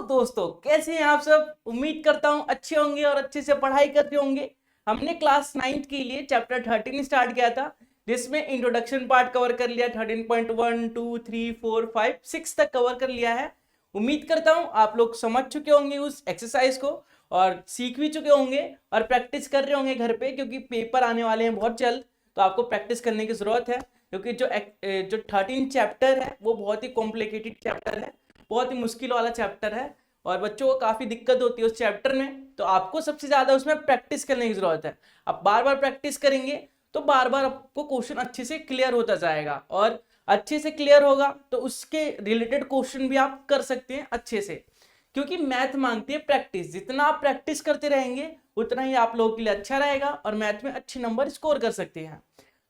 दोस्तों, कैसे हैं आप सब। उम्मीद करता हूं अच्छे होंगे और अच्छे से पढ़ाई करते होंगे। हमने क्लास 9th के लिए चैप्टर 13 स्टार्ट किया था, जिसमें इंट्रोडक्शन पार्ट कवर कर लिया। 13.1 2 3 4 5 6 तक कवर कर लिया है। उम्मीद करता हूं आप लोग समझ चुके होंगे उस एक्सरसाइज को और सीख भी चुके होंगे और प्रैक्टिस कर रहे होंगे घर पे, क्योंकि पेपर आने वाले हैं बहुत जल्द। तो आपको प्रैक्टिस करने की जरूरत है, क्योंकि जो 13 चैप्टर है वो बहुत ही कॉम्प्लिकेटेड चैप्टर है, बहुत ही मुश्किल वाला चैप्टर है और बच्चों को काफी दिक्कत होती है उस चैप्टर में। तो आपको सबसे ज्यादा उसमें प्रैक्टिस करने की जरूरत है। आप बार बार प्रैक्टिस करेंगे तो बार बार आपको क्वेश्चन अच्छे से क्लियर होता जाएगा, और अच्छे से क्लियर होगा तो उसके रिलेटेड क्वेश्चन भी आप कर सकते हैं अच्छे से, क्योंकि मैथ मांगती है प्रैक्टिस। जितना आप प्रैक्टिस करते रहेंगे उतना ही आप लोगों के लिए अच्छा रहेगा और मैथ में अच्छे नंबर स्कोर कर सकते हैं।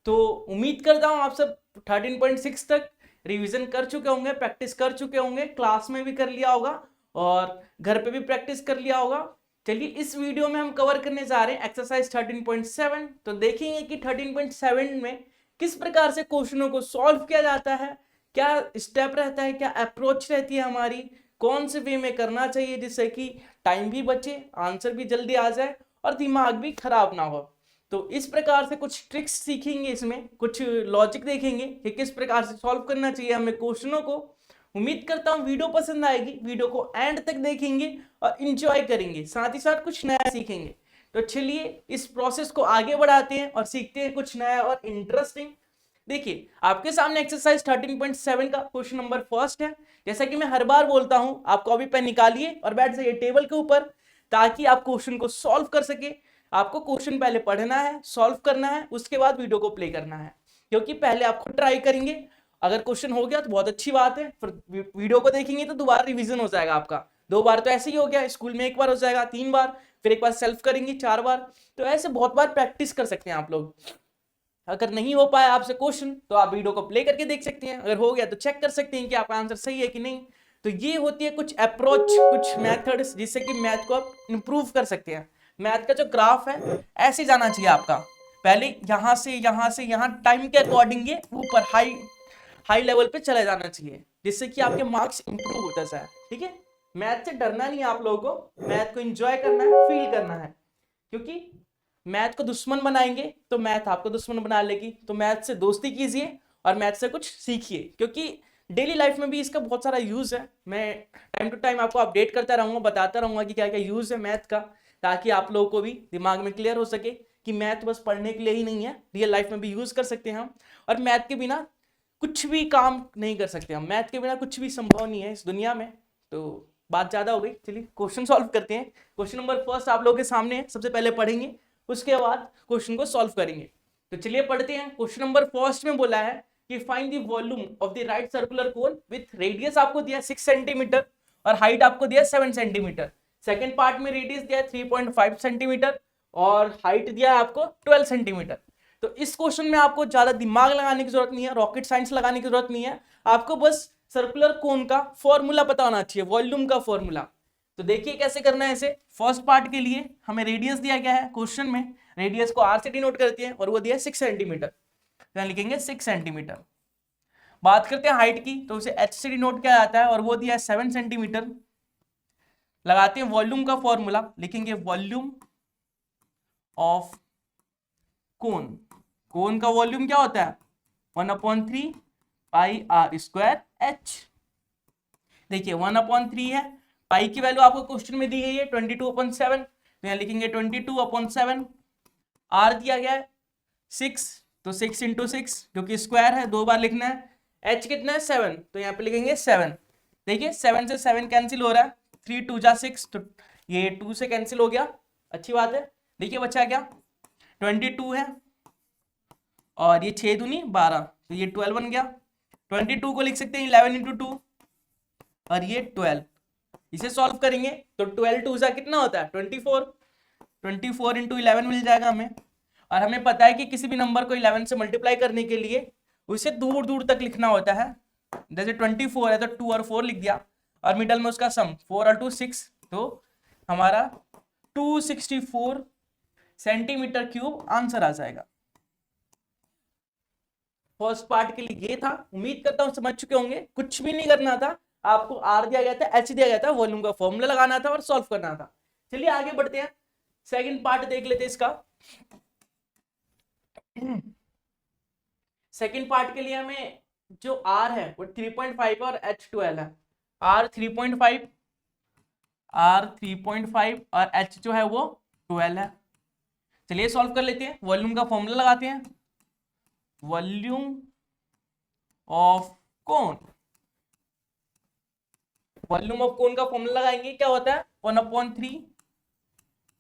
तो उम्मीद करता हूं आप सब 13.6 तक रिवीजन कर चुके होंगे, प्रैक्टिस कर चुके होंगे, क्लास में भी कर लिया होगा और घर पे भी प्रैक्टिस कर लिया होगा। चलिए, इस वीडियो में हम कवर करने जा रहे हैं एक्सरसाइज 13.7। तो देखेंगे कि 13.7 में किस प्रकार से क्वेश्चनों को सॉल्व किया जाता है, क्या स्टेप रहता है, क्या अप्रोच रहती है हमारी, कौन से वे में करना चाहिए जिससे कि टाइम भी बचे, आंसर भी जल्दी आ जाए और दिमाग भी खराब ना हो। तो इस प्रकार से कुछ ट्रिक्स सीखेंगे, इसमें कुछ लॉजिक देखेंगे कि किस प्रकार से सॉल्व करना चाहिए हमें क्वेश्चनों को। उम्मीद करता हूं वीडियो पसंद आएगी, वीडियो को एंड तक देखेंगे और इंजॉय करेंगे, साथ ही साथ कुछ नया सीखेंगे। तो चलिए इस प्रोसेस को आगे बढ़ाते हैं और सीखते हैं कुछ नया और इंटरेस्टिंग। देखिए, आपके सामने एक्सरसाइज 13.7 का क्वेश्चन नंबर फर्स्ट है। जैसा कि मैं हर बार बोलता हूं, आप कॉपी पेन निकालिए और बैठ जाइए टेबल के ऊपर, ताकि आप क्वेश्चन को सॉल्व कर सके। आपको क्वेश्चन पहले पढ़ना है, सॉल्व करना है, उसके बाद वीडियो को प्ले करना है, क्योंकि पहले आप खुद ट्राई करेंगे। अगर क्वेश्चन हो गया तो बहुत अच्छी बात है, फिर वीडियो को देखेंगे तो दोबारा रिवीजन हो जाएगा आपका। 2 बार तो ऐसे ही हो गया, स्कूल में 1 बार हो जाएगा, 3 बार, फिर एक बार सेल्फ करेंगे 4 बार। तो ऐसे बहुत बार प्रैक्टिस कर सकते हैं आप लोग। अगर नहीं हो पाया आपसे क्वेश्चन तो आप वीडियो को प्ले करके देख सकते हैं, अगर हो गया तो चेक कर सकते हैं कि आपका आंसर सही है कि नहीं। तो ये होती है कुछ अप्रोच, कुछ मेथड्स, जिससे कि मैथ को आप इंप्रूव कर सकते हैं। मैथ का जो ग्राफ है ऐसे जाना चाहिए आपका, पहले यहां से यहां टाइम के अकॉर्डिंग ये ऊपर हाई हाई लेवल पे चला जाना चाहिए, जिससे कि आपके मार्क्स इंप्रूव होता जाए। ठीक है, मैथ से डरना नहीं है आप लोगों को, मैथ को एंजॉय करना है, फील करना है। क्योंकि मैथ को दुश्मन बनाएंगे तो मैथ आपको दुश्मन बना लेगी। तो मैथ से दोस्ती कीजिए और मैथ से कुछ सीखिए, क्योंकि डेली लाइफ में भी इसका बहुत सारा यूज है। मैं टाइम टू टाइम आपको अपडेट करता रहूंगा, बताता रहूंगा कि क्या क्या यूज है मैथ का, ताकि आप लोगों को भी दिमाग में क्लियर हो सके कि मैथ बस पढ़ने के लिए ही नहीं है, रियल लाइफ में भी यूज कर सकते हैं हम। और मैथ के बिना कुछ भी काम नहीं कर सकते हम, मैथ के बिना कुछ भी संभव नहीं है इस दुनिया में। तो बात ज्यादा हो गई, चलिए क्वेश्चन सॉल्व करते हैं। क्वेश्चन नंबर फर्स्ट आप लोगों के सामने है, सबसे पहले पढ़ेंगे, उसके बाद क्वेश्चन को सॉल्व करेंगे। तो चलिए पढ़ते हैं। क्वेश्चन नंबर फर्स्ट में बोला है कि find the volume of the right circular cone with radius आपको दिया 6 सेंटीमीटर और हाइट आपको दिया 7 सेंटीमीटर। सेकंड पार्ट में रेडियस दिया 3.5 सेंटीमीटर और हाइट दिया आपको 12 सेंटीमीटर। तो इस क्वेश्चन में आपको ज्यादा दिमाग लगाने की जरूरत नहीं है, रॉकेट साइंस लगाने की जरूरत नहीं है, आपको बस सर्कुलर कोन का फॉर्मूला पता होना चाहिए, वॉल्यूम का फॉर्मूला। तो देखिए कैसे करना है इसे। फर्स्ट पार्ट के लिए हमें रेडियस दिया गया है क्वेश्चन में, रेडियस को आर से डिनोट करते हैं और वो दिया 6 सेंटीमीटर, तो यहाँ लिखेंगे 6 सेंटीमीटर। बात करते हैं हाइट की, तो उसे एच से डिनोट किया जाता है और वो दिया है 7 सेंटीमीटर। लगाते हैं वॉल्यूम का फॉर्मूला, लिखेंगे वॉल्यूम ऑफ कोन। कोन का वॉल्यूम क्या होता है 1/3 पाई आर स्क्वायर एच। देखिए 1/3 है, पाई की वैल्यू आपको क्वेश्चन में दी गई है 22/7, तो यहाँ लिखेंगे 22/7। आर दिया गया है 6, तो 6 × 6 क्योंकि स्क्वायर है, 2 बार लिखना है। एच कितना है 7, तो यहाँ पे लिखेंगे 7। देखिए 7 से 7 कैंसिल हो रहा है, 3 2 जा 6, तो ये 2 से कैंसिल हो गया, अच्छी बात है। देखिए बचा क्या 22 है और ये 6 दूनी 12, तो ये 12 बन गया। 22 को लिख सकते हैं 11 × 2 और ये 12। इसे सॉल्व करेंगे तो 12 2 जा कितना होता है 24, 24 × 11 मिल जाएगा हमें। और हमें पता है कि किसी भी नंबर को 11 से मल्टीप्लाई करने के लिए उसे दूर दूर तक लिखना होता है। जैसे 24 है तो 2 और 4 लिख दिया और मिडल में उसका सम 4 और 2 6, तो हमारा 264 सेंटीमीटर क्यूब आंसर आ जाएगा। फर्स्ट पार्ट के लिए ये था। उम्मीद करता हूं समझ चुके होंगे, कुछ भी नहीं करना था, आपको आर दिया गया था, एच दिया गया था, वॉल्यूम का फॉर्मूला लगाना था और सॉल्व करना था। चलिए आगे बढ़ते हैं, सेकंड पार्ट देख लेते हैं इसका। सेकंड पार्ट के लिए हमें जो आर है वो 3.5 और एच 12 है। आर 3.5, आर 3.5 और एच जो है वो 12 है। चलिए सॉल्व कर लेते हैं, वॉल्यूम का फॉर्मूला लगाते हैं। Volume of cone, volume of कोन का फॉर्मूला लगाएंगे, क्या होता है 1/3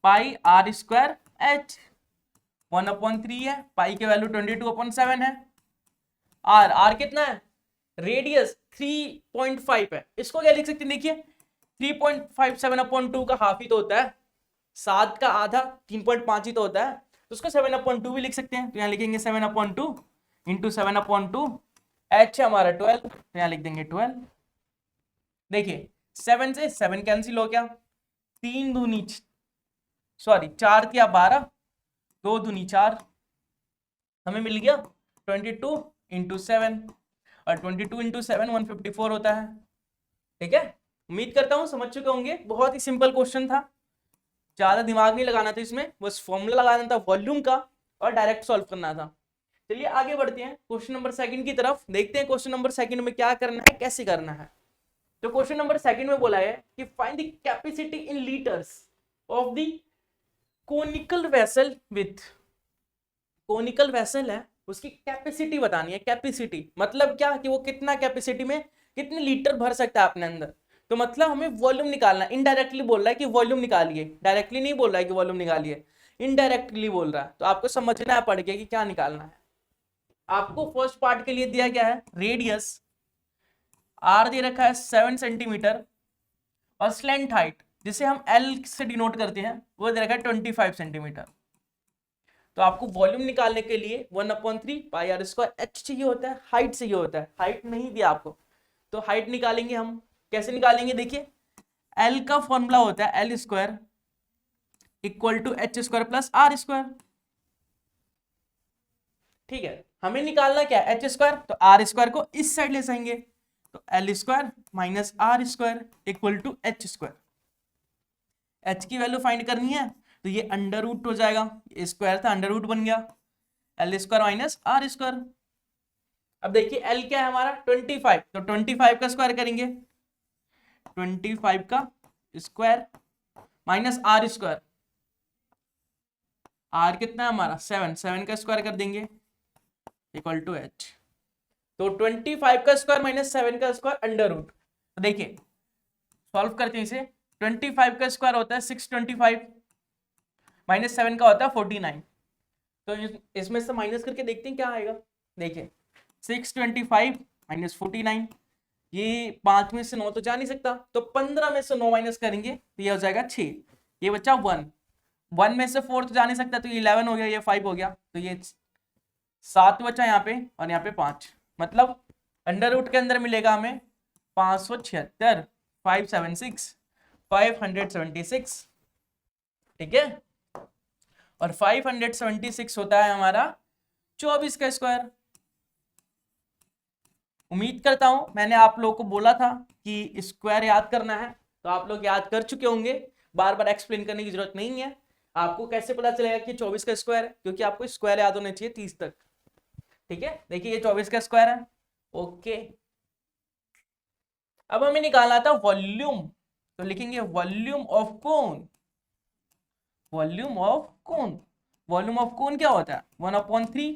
पाई आर स्क्वायर एच। 1/3 है, पाई की वैल्यू 22/7 है। आर, आर कितना है, रेडियस 3.5 है। इसको क्या लिख सकते हैं, देखिए 3.5 7/2 का हाफ ही तो होता है, 7 का आधा 3.5 ही तो होता है, तो उसको 7/2 भी लिख सकते हैं। तो यहाँ लिखेंगे 7/2 इंटू 7/2, एच है हमारा 12, तो यहाँ लिख देंगे 12। देखिए 7 से 7 कैंसिल हो गया, 3 दूनी सॉरी 4 या 12, 2 दूनी 4, हमें मिल गया 22 इंटू 7, और 22 इंटू 7 154 होता है। ठीक है, उम्मीद करता हूं समझ चुके होंगे, बहुत ही सिंपल क्वेश्चन था, ज्यादा दिमाग नहीं लगाना था इसमें, बस फॉर्मूला लगाना था वॉल्यूम का और डायरेक्ट सॉल्व करना था। चलिए आगे बढ़ते हैं क्वेश्चन नंबर सेकंड की तरफ, देखते हैं क्वेश्चन नंबर सेकंड में क्या करना है, कैसे करना है। तो क्वेश्चन नंबर सेकंड में बोला है कि find the capacity in litres of the conical vessel with, conical vessel है उसकी कैपेसिटी बतानी है। कैपेसिटी मतलब क्या, कि वो कितना कैपेसिटी में कितने लीटर भर सकता है अपने अंदर। तो मतलब हमें वॉल्यूम निकालना है, इनडायरेक्टली बोल रहा है कि वॉल्यूम निकालिए, डायरेक्टली नहीं बोल रहा है कि वॉल्यूम निकालिए, इनडायरेक्टली बोल रहा है। तो आपको समझना है पड़ गया कि क्या निकालना है। आपको फर्स्ट पार्ट के लिए दिया गया है रेडियस, आर दे रखा है 7 सेंटीमीटर, और स्लेंट हाइट जिसे हम एल से डिनोट करते हैं वो दे रखा है 25 सेंटीमीटर। तो आपको वॉल्यूम निकालने के लिए 1/3 पाई आर स्क्वायर एच चाहिए होता है, हाइट चाहिए होता है, हाइट नहीं दिया आपको, तो हाइट निकालेंगे हम। कैसे निकालेंगे, देखिए एल का फॉर्मूला होता है L square equal to H square plus R square. ठीक है, हमें निकालना क्या है एच स्क्वायर, तो आर स्क्वायर को इस साइड ले जाएंगे, तो L square minus R square equal to H square. H की वैल्यू फाइंड करनी है, तो ये अंडर रूट हो जाएगा, स्क्वायर था अंडर रूट बन गया, L square minus R square. अब देखिए एल क्या है हमारा 25, तो 25 का स्क्वायर करेंगे, 25 का square minus R square, R कितना है हमारा 7, 7 का स्क्वायर कर देंगे इक्वल टू एच। तो 25 का स्क्वायर माइनस 7 का स्क्वायर अंडर रूट। तो देखिए सॉल्व करते हैं इसे, 25 का स्क्वायर होता है 625, माइनस 7 का होता है 49। तो इसमें से माइनस करके देखते हैं क्या आएगा। देखिए 625 माइनस 49, ये 5 में से 9 तो जा नहीं सकता, तो 15 में से 9 माइनस करेंगे तो ये हो जाएगा 6, ये बचा 1, 1 में से 4 तो जा नहीं सकता, तो ये 11 हो गया, ये 5 हो गया, तो ये 7 बचा यहाँ पे और यहाँ पे 5, मतलब अंडर रूट के अंदर मिलेगा हमें 576, 576, 576। ठीक है, और 576 होता है हमारा 24 का स्क्वायर। उम्मीद करता हूं मैंने आप लोगों को बोला था कि स्क्वायर याद करना है, तो आप लोग याद कर चुके होंगे, बार बार एक्सप्लेन करने की जरूरत नहीं है। आपको कैसे पता चलेगा कि 24 का स्क्वायर है, क्योंकि आपको स्क्वायर याद होने चाहिए 30 तक। ठीक है, देखिए ये 24 का स्क्वायर है। ओके, अब हमें निकालना था वॉल्यूम, तो लिखेंगे volume of cone, volume of cone, volume of cone क्या होता है 1/3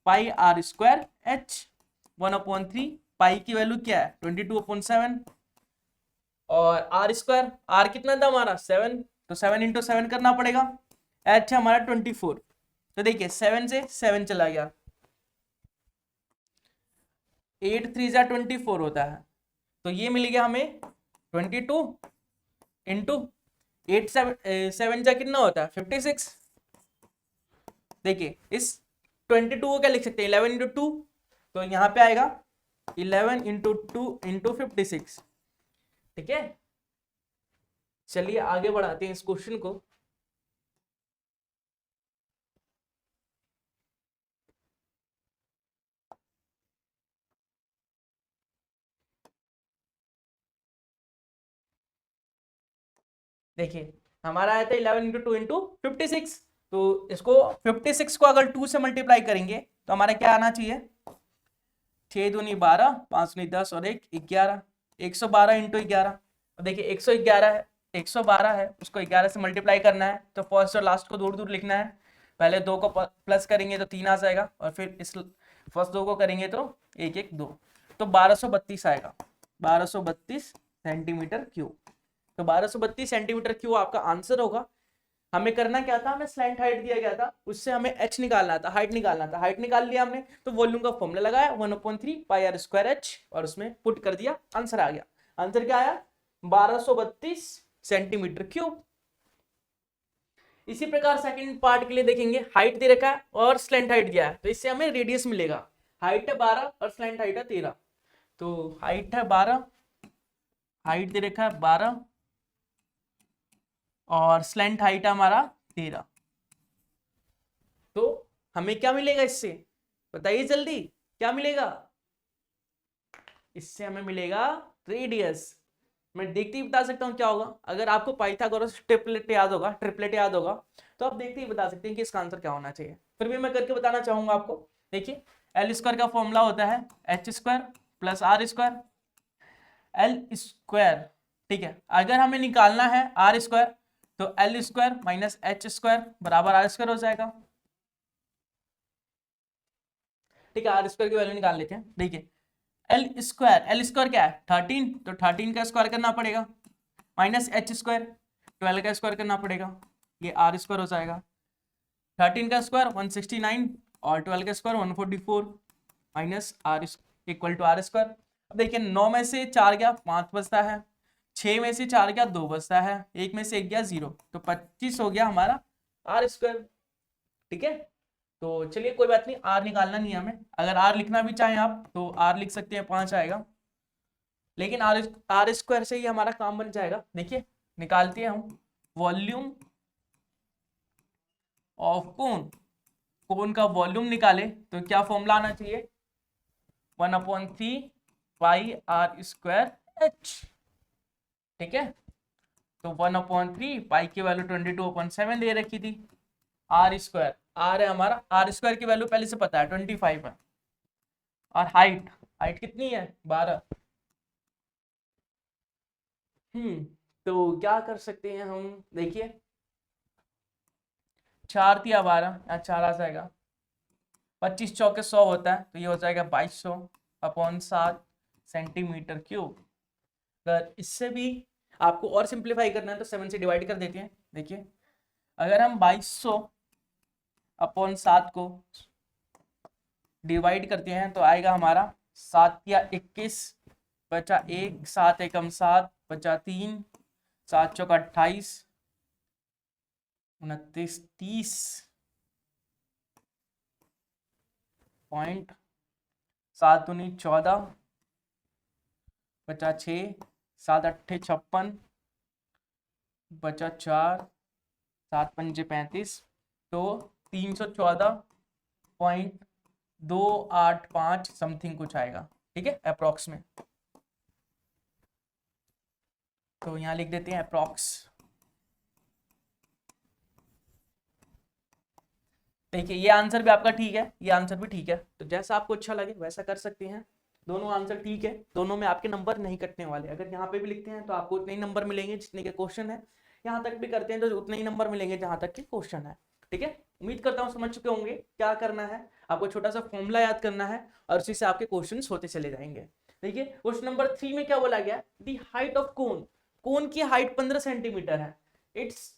pi are square H, 1/3 pi की वैल्यू क्या है 22/7, और आर स्क्वायर, आर कितना था हमारा 7, तो 7 इंटू 7 करना पड़ेगा, एच है हमारा 24, तो देखिए 7 से 7 चला गया, 8 3 जा 24 होता है, तो ये मिल गया हमें 22 इंटू 8 7 जा कितना होता है 56। देखिए इस 22 को क्या लिख सकते हैं 11 इंटू 2, तो यहाँ पे आएगा 11 इंटू 2 इंटू 56। ठीक है, चलिए आगे बढ़ाते हैं इस क्वेश्चन को। देखिए हमारा आया था 11 इंटू 2 इंटू 56, तो इसको 56 को अगर 2 से मल्टीप्लाई करेंगे तो हमारा क्या आना चाहिए, 6 दूनी 12, 5 दूनी 10 और 1 11, 112 इंटू 11। देखिए 111 है, 112 है, उसको 11 से मल्टीप्लाई करना है, तो फर्स्ट और लास्ट को दूर दूर लिखना है। पहले 2 को प्लस करेंगे तो 3 आ जाएगा, और फिर इस फर्स्ट 2 को करेंगे तो 1 1 2, तो 1232 आएगा, 1232 सेंटीमीटर क्यूब। तो 1232 सेंटीमीटर क्यूब आपका आंसर होगा। हमें करना क्या था, हमें स्लैंट हाइट दिया गया था, उससे हमें h निकालना था, हाइट निकालना था, हाइट निकाल लिया हमने, तो वॉल्यूम का फॉर्मूला लगाया 1/3 पाई आर स्क्वायर h, और उसमें पुट कर दिया, आंसर आ गया। आंसर क्या आया, 1232 सेंटीमीटर क्यूब। इसी प्रकार सेकंड पार्ट के लिए देखेंगे, हाइट दे रखा है और स्लैंट हाइट दिया है, तो इससे हमें रेडियस मिलेगा। हाइट है 12 और स्लैंट हाइट है 13, तो हाइट है 12, हाइट दे रखा है 12 और स्लैंट हाइट है हमारा 13, तो हमें क्या मिलेगा इससे, बताइए जल्दी, क्या मिलेगा, इससे हमें मिलेगा रेडियस। मैं देखते ही बता सकता हूं क्या होगा। अगर आपको पाइथागोरस ट्रिपलेट याद होगा, तो आप देखते ही बता सकते हैं कि इसका आंसर क्या होना चाहिए। फिर भी मैं करके बताना चाहूंगा आपको। देखिए एल स्क्वायर का फॉर्मूला होता है H square plus R square, L square, ठीक है। अगर हमें निकालना है आर स्क्वायर, तो L square minus H square बराबर आर स्क्वायर हो जाएगा, ठीक है। आर स्क्वायर की वैल्यू निकाल लेते हैं। देखिए एल स्क्वायर क्या है 13, तो 13 का स्क्वायर करना पड़ेगा, माइनस एच स्क्वायर 12 का स्क्वायर करना पड़ेगा, ये आर स्क्वायर हो जाएगा। 13 का स्क्वायर 169 और 12 का square 144 minus R equal to R square. अब देखिए 9 में से 4 गया 5 बचता है, 6 में से 4 गया 2 बचता है, 1 में से 1 गया 0, तो 25 हो गया हमारा आर स्क्वायर, ठीक है। तो चलिए कोई बात नहीं, आर निकालना नहीं है हमें। अगर आर लिखना भी चाहें आप तो आर लिख सकते हैं, 5 आएगा, लेकिन आर स्क्वायर से ही हमारा काम बन जाएगा। देखिए निकालते हैं हम वॉल्यूम ऑफ कोन, कोन का वॉल्यूम निकाले तो क्या फॉर्मूला आना चाहिए, 1/3 पाई आर स्क्वायर एच, ठीक है। तो 1/3 पाई की वैल्यू 22/7 दे रखी थी, आर स्क्वायर, आर है हमारा, आर स्क्वायर की वैल्यू पहले से पता है 25 है, और हाइट, हाइट कितनी है 12। तो क्या कर सकते हैं हम, देखिए 4 दिया 12, यहाँ 4 आ जाएगा, 25 चौके 100 होता है, तो ये हो जाएगा 2200/7 सेंटीमीटर क्यूब। अगर इससे भी आपको और सिंप्लीफाई करना है तो 7 से डिवाइड कर देते हैं। देखिए अगर हम 2200/7 को डिवाइड करते हैं तो आएगा हमारा 7 या 21, बचा 1, 7 एकम 7, बचा 3, 7 चौका 28, 29, 30 पॉइंट, 7 दूनी 14, बचा 6, 7 अट्ठे 56, बचा 4, 7 पंजे 35, तो 314.285 समथिंग कुछ आएगा, ठीक है, अप्रॉक्स में। तो यहाँ लिख देते हैं अप्रॉक्स। देखिए ये आंसर भी आपका ठीक है, ये आंसर भी ठीक है, तो जैसा आपको अच्छा लगे वैसा कर सकते हैं। दोनों आंसर ठीक है, दोनों में आपके नंबर नहीं कटने वाले। अगर यहाँ पे भी लिखते हैं तो आपको उतने ही नंबर मिलेंगे जितने के क्वेश्चन है, यहाँ तक भी करते हैं तो उतने ही नंबर मिलेंगे जहाँ तक के क्वेश्चन है, ठीक है। उम्मीद करता हूँ समझ चुके होंगे क्या करना है। आपको छोटा सा फॉर्मूला याद करना है और उसी से आपके क्वेश्चन होते चले जाएंगे। देखिए क्वेश्चन नंबर 3 में क्या बोला गया, दी हाइट ऑफ कोन, कोन की हाइट 15 सेंटीमीटर है, it's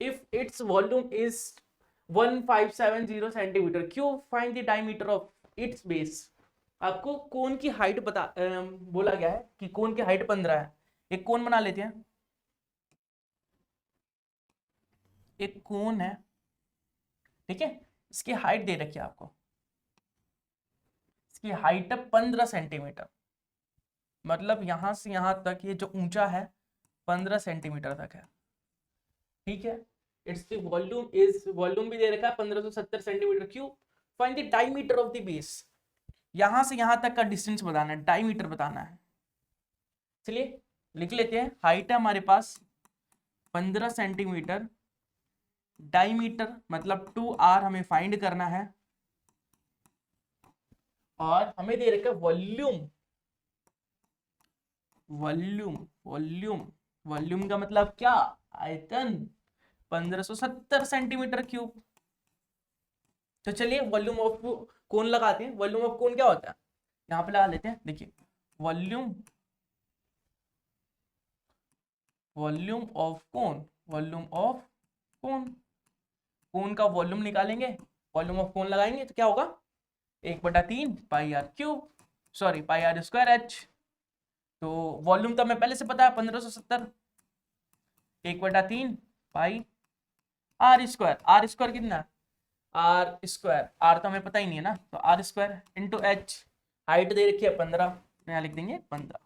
if its volume is 1570 centimetre cube, find the diameter of its base. आपको कोन की हाइट बोला गया है कि कोन की हाइट 15 है। एक कोन बना लेते हैं, एक कोन है, ठीक है, इसकी हाइट दे रखी है आपको, इसकी हाइट है 15 सेंटीमीटर, मतलब यहां से यहां तक ये जो ऊंचा है 15 सेंटीमीटर तक है, ठीक है। इट्स द वॉल्यूम भी दे रखा है 1570 centimetre cube, find the diameter of the base. यहां से यहां तक का डिस्टेंस बताना है, डायमीटर बताना है। चलिए लिख लेते हैं, हाइट है हमारे पास 15 सेंटीमीटर डायमीटर, मतलब 2r हमें फाइंड करना है। और हमें दे रखा है वॉल्यूम, वॉल्यूम वॉल्यूम वॉल्यूम का मतलब क्या, आयतन 1570 सेंटीमीटर क्यूब। तो चलिए वॉल्यूम ऑफ कोन लगाते हैं। वॉल्यूम ऑफ कोन क्या होता है, यहाँ पे लगा लेते हैं। देखिए volume, volume of cone, volume of cone, cone का वॉल्यूम निकालेंगे, वॉल्यूम ऑफ कोन लगाएंगे तो क्या होगा, 1/3 pi r cube, sorry pi are square h. तो वॉल्यूम तो हमें पहले से पता है 1570, 1/3 pi are square. Are square कितना, आर स्क्वायर, आर तो हमें पता ही नहीं है ना, तो are square into h. Height दे रखी है 15, यहाँ लिख देंगे 15।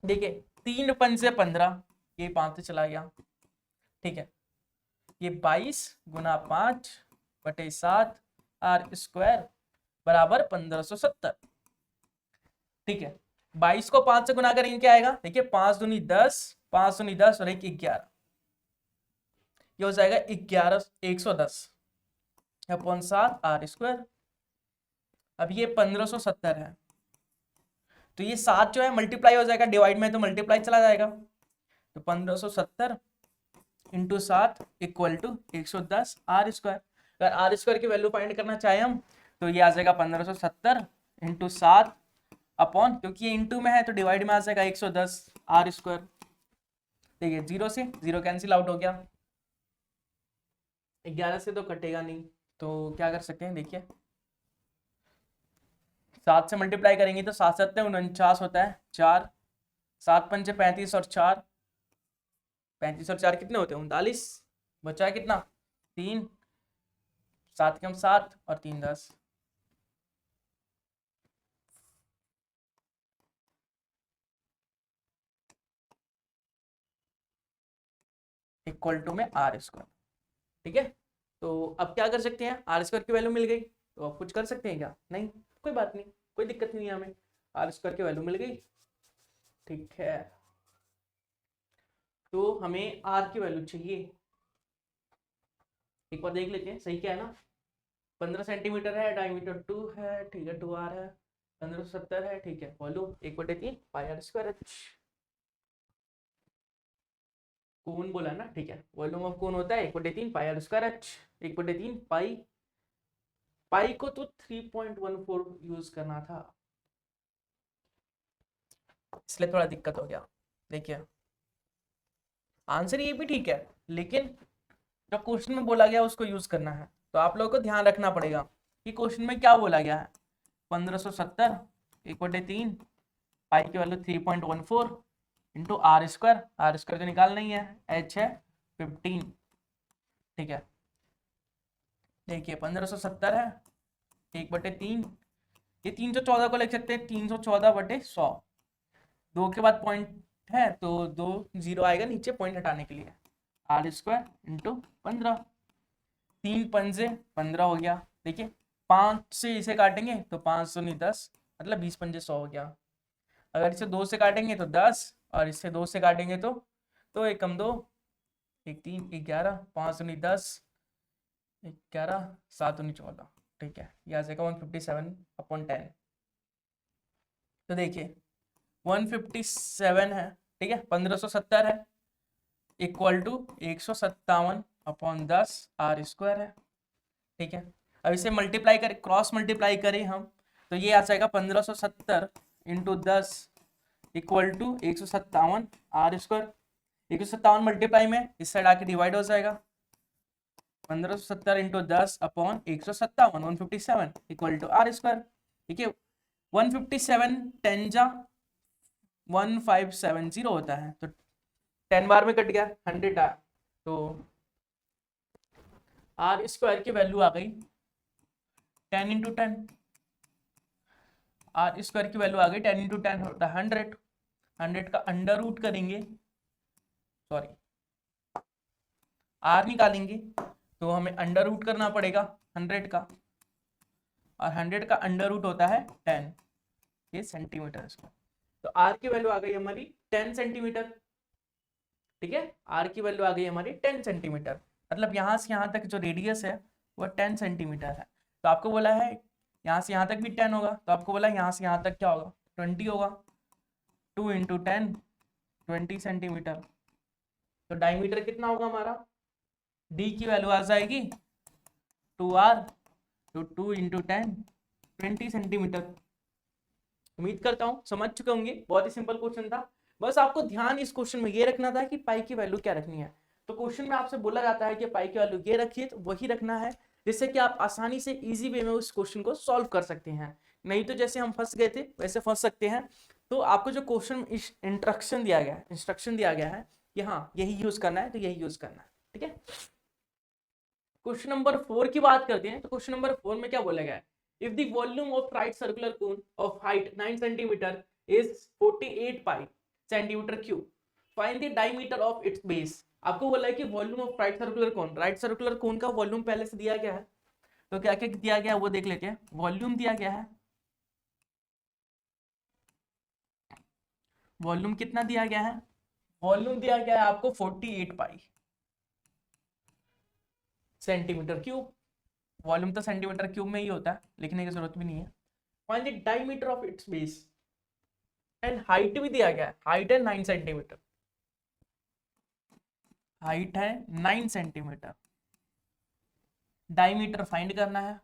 देखिए 3 पंजे 15, ये 5 से चला गया, ठीक है। ये 22 गुना 5/7 आर स्क्वायर बराबर 1570, ठीक है। 22 को 5 से गुना करेंगे क्या आएगा, देखिए 5 दूनी 10, 5 दूनी 10 और 1 11, ये हो जाएगा 110 अपॉन 7 आर स्क्वायर। अब ये 1570 है, तो ये 7 जो है मल्टीप्लाई हो जाएगा, डिवाइड में तो मल्टीप्लाई चला जाएगा, तो 1570 into 7 equal to 110 R square. अगर आर स्क्वायर की वैल्यू फाइंड करना चाहे हम, तो ये आ जाएगा 1570 इंटू 7 अपॉन, क्योंकि ये इंटू में है तो डिवाइड में आ जाएगा 110 आर स्क्वायर। देखिए 0 से 0 कैंसिल आउट हो गया, 11 से तो कटेगा नहीं, तो क्या कर सकते हैं, देखिए 7 से मल्टीप्लाई करेंगे तो 7 7 49 होता है, 4 7 पंचे 35 और 4 35 और 4 कितने होते हैं 39, बचा है कितना 3, 7 के हम 7 और 3 10, इक्वल टू में आर स्क्वायर, ठीक है। तो अब क्या कर सकते हैं, आर स्क्वायर की वैल्यू मिल गई, तो अब कुछ कर सकते हैं क्या, नहीं, कोई बात नहीं, कोई दिक्कत नहीं है, हमें आर स्क्वायर की वैल्यू मिल गई, ठीक है। तो हमें आर की वैल्यू चाहिए, एक बार देख लेते हैं सही क्या है ना। 15 सेंटीमीटर है, डायमीटर 2 है, ठीक है, 2r है, 1570 है, ठीक है। Volume 1/3 pi are square h, cone बोला ना, ठीक है। वॉल्यूम ऑफ कोन होता है 1/3 पाई आर स्क्वायर एच, 1/3 पाई, पाई को तो 3.14 यूज करना था, इसलिए थोड़ा दिक्कत हो गया। देखिए आंसर ये भी ठीक है, लेकिन जो क्वेश्चन में बोला गया उसको यूज करना है, तो आप लोगों को ध्यान रखना पड़ेगा कि क्वेश्चन में क्या बोला गया है। 1570 1/3 पाई की value 3.14 into R square, are square तो निकालना ही है, एच है 15, ठीक है। देखिए 1570 है 1/3, ये 314 को लिख सकते हैं 314/100, 2 के बाद पॉइंट है तो 2 0 आएगा नीचे पॉइंट हटाने के लिए, आर स्क्वायर इंटू 15, 3 पंजे 15 हो गया। देखिए 5 से इसे काटेंगे तो 5 दूनी 10, मतलब 20 पंजे 100 हो गया। अगर इसे 2 से काटेंगे तो 10, और इससे 2 से काटेंगे तो 1 कम 2 1 3 11, 5 दूनी 10 11 7 दूनी 14, ठीक है। ये आ जाएगा 157/10। तो देखिए 157 है, ठीक है, 1570 है, इक्वल टू 157/10 आर स्क्वायर है, ठीक है। अब इसे मल्टीप्लाई करें, क्रॉस मल्टीप्लाई करें हम, तो ये आ जाएगा 1570 into 10 equal to 157 R square. 157 multiply में इस साइड आके डिवाइड हो जाएगा, 1570 into 10 upon 157 157 equal to R square. ठीक है 157 10 जा 1570 होता है, तो 10 बार में कट गया 100 आ, तो आर स्क्वायर की वैल्यू आ गई 10 इंटू 10, आर स्क्वायर की वैल्यू आ गई 10 इंटू 10 होता है 100, 100 का अंडर रूट करेंगे, सॉरी आर निकालेंगे तो हमें अंडर रूट करना पड़ेगा 100 का, और 100 का अंडर रूट होता है 10, ये सेंटीमीटर इसका। तो आर की वैल्यू आ गई हमारी 10 सेंटीमीटर। ठीक है, आर की वैल्यू आ गई हमारी 10 सेंटीमीटर, मतलब यहाँ से यहाँ तक जो रेडियस है वो 10 सेंटीमीटर है। तो आपको बोला है यहाँ से यहाँ तक भी 10 होगा, तो आपको बोला यहाँ से यहाँ तक क्या होगा, 20 होगा। 2 इंटू 10 20 सेंटीमीटर। तो डायमीटर कितना होगा हमारा, डी की वैल्यू आ जाएगी 2r, तो 2 इंटू 10 20 सेंटीमीटर। उम्मीद करता हूँ समझ चुके होंगे, बहुत ही सिंपल क्वेश्चन था। बस आपको ध्यान इस क्वेश्चन में ये रखना था कि पाई की वैल्यू क्या रखनी है। तो क्वेश्चन में आपसे बोला जाता है कि पाई की वैल्यू ये रखिए, तो वही रखना है, जिससे कि आप आसानी से इजी वे में उस क्वेश्चन को सॉल्व कर सकते हैं। नहीं तो जैसे हम फंस गए थे वैसे फंस सकते हैं। तो आपको जो क्वेश्चन इंस्ट्रक्शन दिया गया है कि हाँ यही यूज करना है, तो यही यूज करना है, ठीक है। क्वेश्चन नंबर 4 की बात करते हैं। तो क्वेश्चन नंबर 4 में क्या बोला गया है, if the volume of right circular cone of height 9 centimeter is 48 pi centimeter cube, find the diameter of its base। आपको बोला है कि volume of right circular cone का वॉल्यूम पहले से दिया गया है। तो क्या क्या दिया गया है वो देख लेते हैं। वॉल्यूम दिया गया है, वॉल्यूम कितना दिया गया है, वॉल्यूम दिया गया है आपको 48 पाई सेंटीमीटर क्यूब। वॉल्यूम तो सेंटीमीटर क्यूब में ही होता है, लिखने की जरूरत भी नहीं है। Find the diameter of its base, and height भी दिया गया है, हाइट है 9 सेंटीमीटर, हाइट है 9 सेंटीमीटर। डायमीटर फाइंड करना है,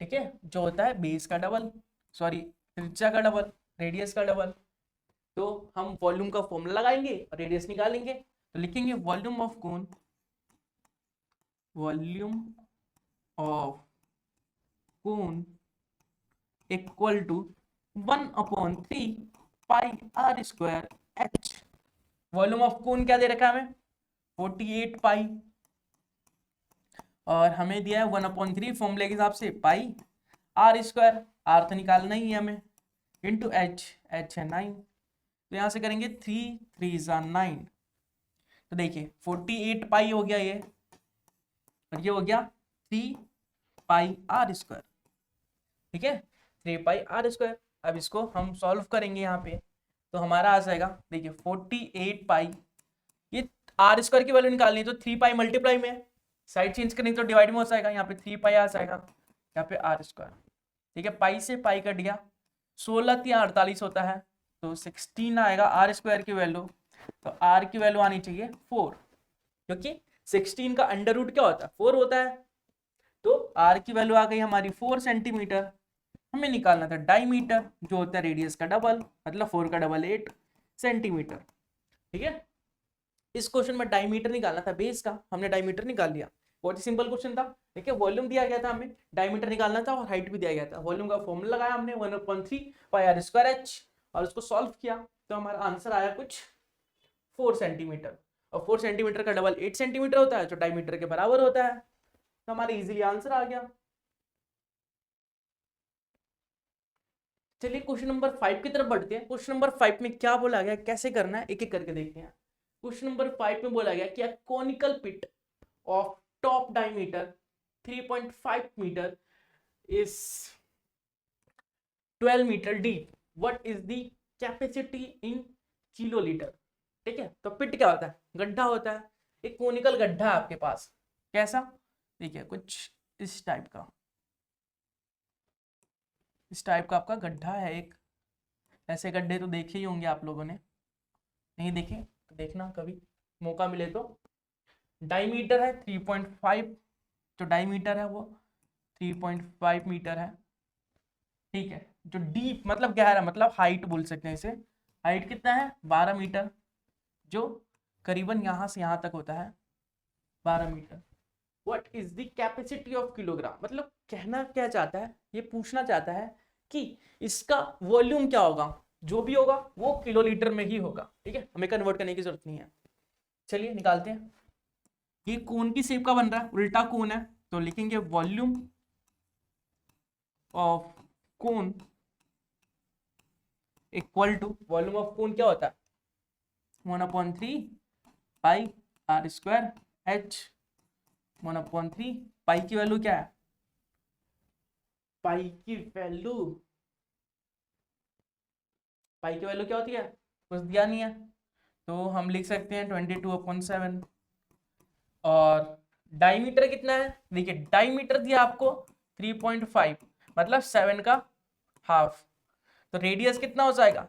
ठीक है, जो होता है बेस का डबल, सॉरी त्रिज्या का डबल, रेडियस का डबल। तो हम वॉल्यूम का फॉर्मूला लगाएंगे और रेडियस निकालेंगे। तो लिखेंगे volume of cone, volume of cone equal to 1/3 pi are square H. Volume of cone क्या दे रखा है हमें, 48 पाई, और हमें दिया है 1/3 फॉर्मूले के हिसाब से पाई आर स्क्वायर, आर तो निकालना ही है हमें, इंटू एच, एच है 9। तो यहां से करेंगे 3 3 9। तो देखिए 48 पाई हो गया ये, और ये हो गया 3 पाई आर स्क्वायर, ठीक है, 3 पाई आर स्क्वायर। अब इसको हम सॉल्व करेंगे यहाँ पे, तो हमारा आ जाएगा, देखिए 48 पाई, ये आर स्क्वायर की वैल्यू निकालनी है तो 3 पाई मल्टीप्लाई में, साइड चेंज करेंगे तो डिवाइड में हो जाएगा, यहाँ पे 3 पाई आ जाएगा, यहाँ पे आर स्क्वायर, ठीक है। पाई से पाई कट गया, 16 या 48 होता है, तो 16 आएगा आर स्क्वायर की वैल्यू। तो आर की वैल्यू आनी चाहिए 4, क्योंकि 16 का अंडर रूट क्या होता है, 4 होता है। तो आर की वैल्यू आ गई हमारी 4 सेंटीमीटर। हमें निकालना था डायमीटर, जो होता है रेडियस का डबल, मतलब 4 का डबल 8 सेंटीमीटर, ठीक है। इस क्वेश्चन में डायमीटर निकालना था बेस का, हमने डायमीटर निकाल लिया, बहुत ही सिंपल क्वेश्चन था। देखिए वॉल्यूम दिया गया था, हमें डायमीटर निकालना था, और हाइट भी दिया गया था। वॉल्यूम का फॉर्मूला लगाया हमने 1/3 पाई आर स्क्वायर एच, और उसको सॉल्व किया, तो हमारा आंसर आया कुछ 4 सेंटीमीटर। और 4 सेंटीमीटर का डबल 8 सेंटीमीटर होता है, जो डायमीटर के बराबर होता है। तो हमारा इजीली आंसर आ गया। चलिए क्वेश्चन नंबर 5 की तरफ बढ़ते हैं। क्वेश्चन नंबर 5 में क्या बोला गया, कैसे करना है, एक एक करके देखते हैं। क्वेश्चन नंबर 5 में बोला गया कि conical pit of top diameter 3.5 metre is 12 metre deep, what is the capacity in kilolitre. ठीक है, तो पिट क्या होता है, गड्ढा होता है, एक कोनिकल गड्ढा है आपके पास, कैसा, देखिए कुछ इस टाइप का, इस टाइप का आपका गड्ढा है एक। ऐसे गड्ढे तो देखे ही होंगे आप लोगों ने, नहीं देखे तो देखना कभी मौका मिले तो। डायमीटर है 3.5, जो डायमीटर है वो 3.5 मीटर है, ठीक है। जो डीप मतलब गहरा, मतलब हाइट बोल सकते हैं इसे, हाइट कितना है 12 मीटर, जो करीबन यहाँ से यहाँ तक होता है 12 metre. What is the capacity of kilogram, मतलब कहना क्या चाहता है, ये पूछना चाहता है कि इसका वॉल्यूम क्या होगा, जो भी होगा वो किलोलीटर में ही होगा, ठीक है, हमें कन्वर्ट करने की जरूरत नहीं है। चलिए निकालते हैं। ये कोन की शेप का बन रहा है, उल्टा कोन है, तो लिखेंगे volume of cone equal to, volume of cone क्या होता है 1/3 pi are square H. 1/3 pi की वैल्यू क्या है, पाई की वैल्यू, पाई की वैल्यू क्या होती है, कुछ दिया नहीं है, तो हम लिख सकते हैं 22/7। और डायमीटर कितना है, देखिए डायमीटर दिया आपको 3.5, मतलब 7 का हाफ। तो रेडियस कितना हो जाएगा,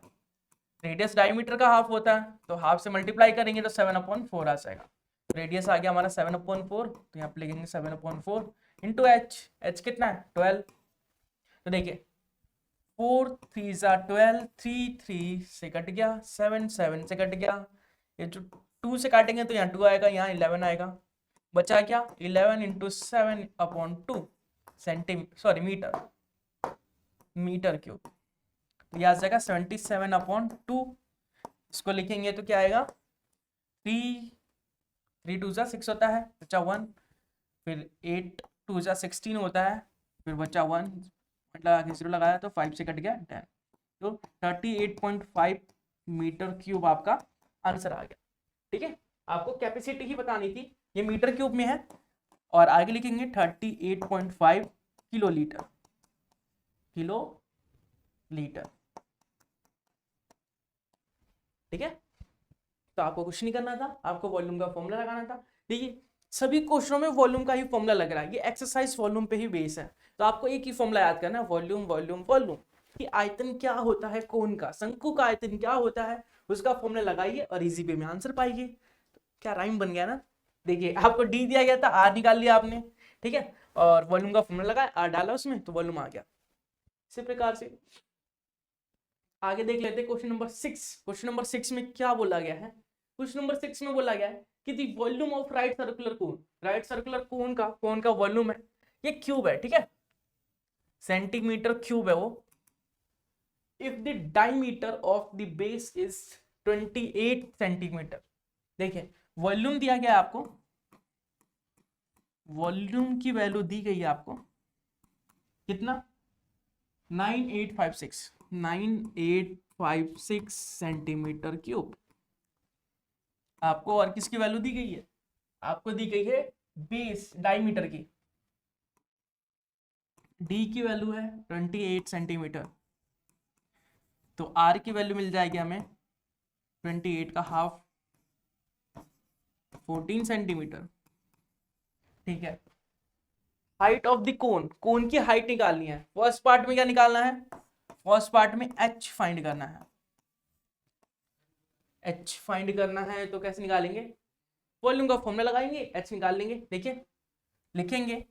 रेडियस डायमीटर का हाफ होता है, तो हाफ से मल्टीप्लाई करेंगे तो 7/4 आ जाएगा। रेडियस आ गया हमारा 7/4, तो यहाँ पे लिखेंगे 7/4 इंटू एच कितना है 12। तो देखिए 4 3 12, 3 3 से कट गया, 7 7 से कट गया, ये जो 2 से काटेंगे तो यहाँ 2 आएगा, यहाँ 11 आएगा, बचा क्या 11 इंटू 7/2 मीटर, मीटर क्यूब। तो यह आ जाएगा 77/2। इसको लिखेंगे तो क्या आएगा 3 3 2 6 होता है, बचा 1, फिर 8 2 16 होता है, फिर बचा 1, मतलब आगे 0 लगाया तो 5 से कट गया 10। तो 38.5 मीटर क्यूब आपका आंसर आ गया। ठीक है, आपको कैपेसिटी ही बतानी थी, ये मीटर क्यूब में है, और आगे लिखेंगे 38.5 किलो लीटर, किलो लीटर। ठीक है, तो आपको कुछ नहीं करना था, आपको वॉल्यूम का फॉर्मूला लगाना था। देखिए सभी क्वेश्चनों में वॉल्यूम का ही फॉर्मूला लग रहा है, ये एक्सरसाइज वॉल्यूम पे ही बेस है। तो आपको एक ही फॉर्मूला याद करना है, वॉल्यूम वॉल्यूम वॉल्यूम। कि आयतन क्या होता है कोन का, शंकु का आयतन क्या होता है, उसका फॉर्मूला लगाइए और इजी वे में आंसर पाइए। तो क्या राइम बन गया ना। देखिए आपको डी दिया गया था, आर निकाल लिया आपने, ठीक है, और वॉल्यूम का फॉर्मूला लगाया, आर डाला उसमें तो वॉल्यूम आ गया। इसी प्रकार से आगे देख लेते हैं क्वेश्चन नंबर 6। क्वेश्चन नंबर 6 में क्या बोला गया है, क्वेश्चन नंबर 6 में बोला गया है कि the volume of right circular cone, right circular cone का वॉल्यूम है, ये क्यूब है, ठीक है, सेंटीमीटर क्यूब है वो। If the diameter of the base is 28 centimetre. देखिए वॉल्यूम दिया गया है आपको, वॉल्यूम की वैल्यू दी गई है आपको कितना 9856 सेंटीमीटर क्यूब। आपको और किसकी वैल्यू दी गई है, आपको दी गई है बेस डायमीटर की, डी की वैल्यू है 28 सेंटीमीटर, तो आर की वैल्यू मिल जाएगी हमें 28 का हाफ 14 सेंटीमीटर। ठीक है, हाइट ऑफ द कोन की हाइट निकालनी है। फर्स्ट पार्ट में क्या निकालना है, फर्स्ट पार्ट में एच फाइंड करना है, एच फाइंड करना है। तो कैसे निकालेंगे, वॉल्यूम का फॉर्मूला लगाएंगे, एच निकाल लेंगे। देखिए लिखेंगे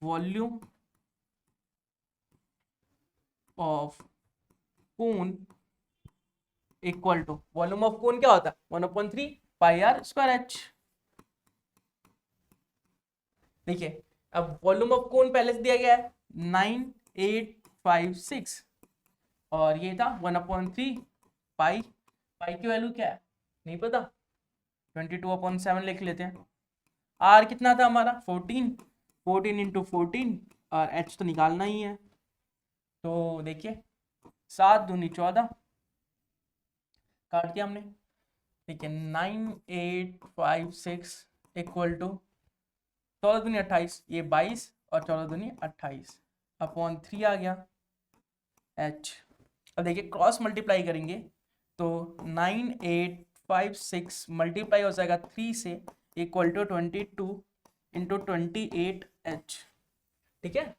volume of cone equal to, volume of cone क्या होता है 1/3 पाई आर स्क्वायर एच। देखिए अब वॉल्यूम ऑफ कोन पहले से दिया गया है 9856, और ये था 1/3 पाई, पाई की वैल्यू क्या है नहीं पता, 22/7 लिख लेते हैं। आर कितना था हमारा 14, 14 इंटू 14, और एच तो निकालना ही है। तो देखिए 7 दूनी 14 काट दिया हमने। ठीक है 9856 इक्वल टू 14 दूनी 28, ये 22 और 14 दूनी 28 अपॉन 3 आ गया एच। अब देखिए क्रॉस मल्टीप्लाई करेंगे तो 9856 मल्टीप्लाई हो जाएगा 3 से, इक्वल टू 22 इंटू 28 एच। ठीक है,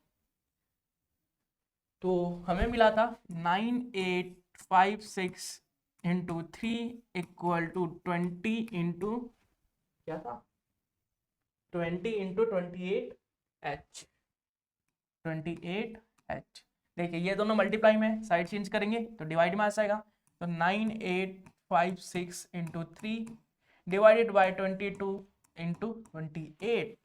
तो हमें मिला था 9856 इंटू 3 इक्वल टू 20 इंटू क्या था 20 इंटू 28 एच, 28 एच। देखिए ये दोनों मल्टीप्लाई में, साइड चेंज करेंगे तो डिवाइड में आ जाएगा। तो 9856 into 3 divided by 22 into 28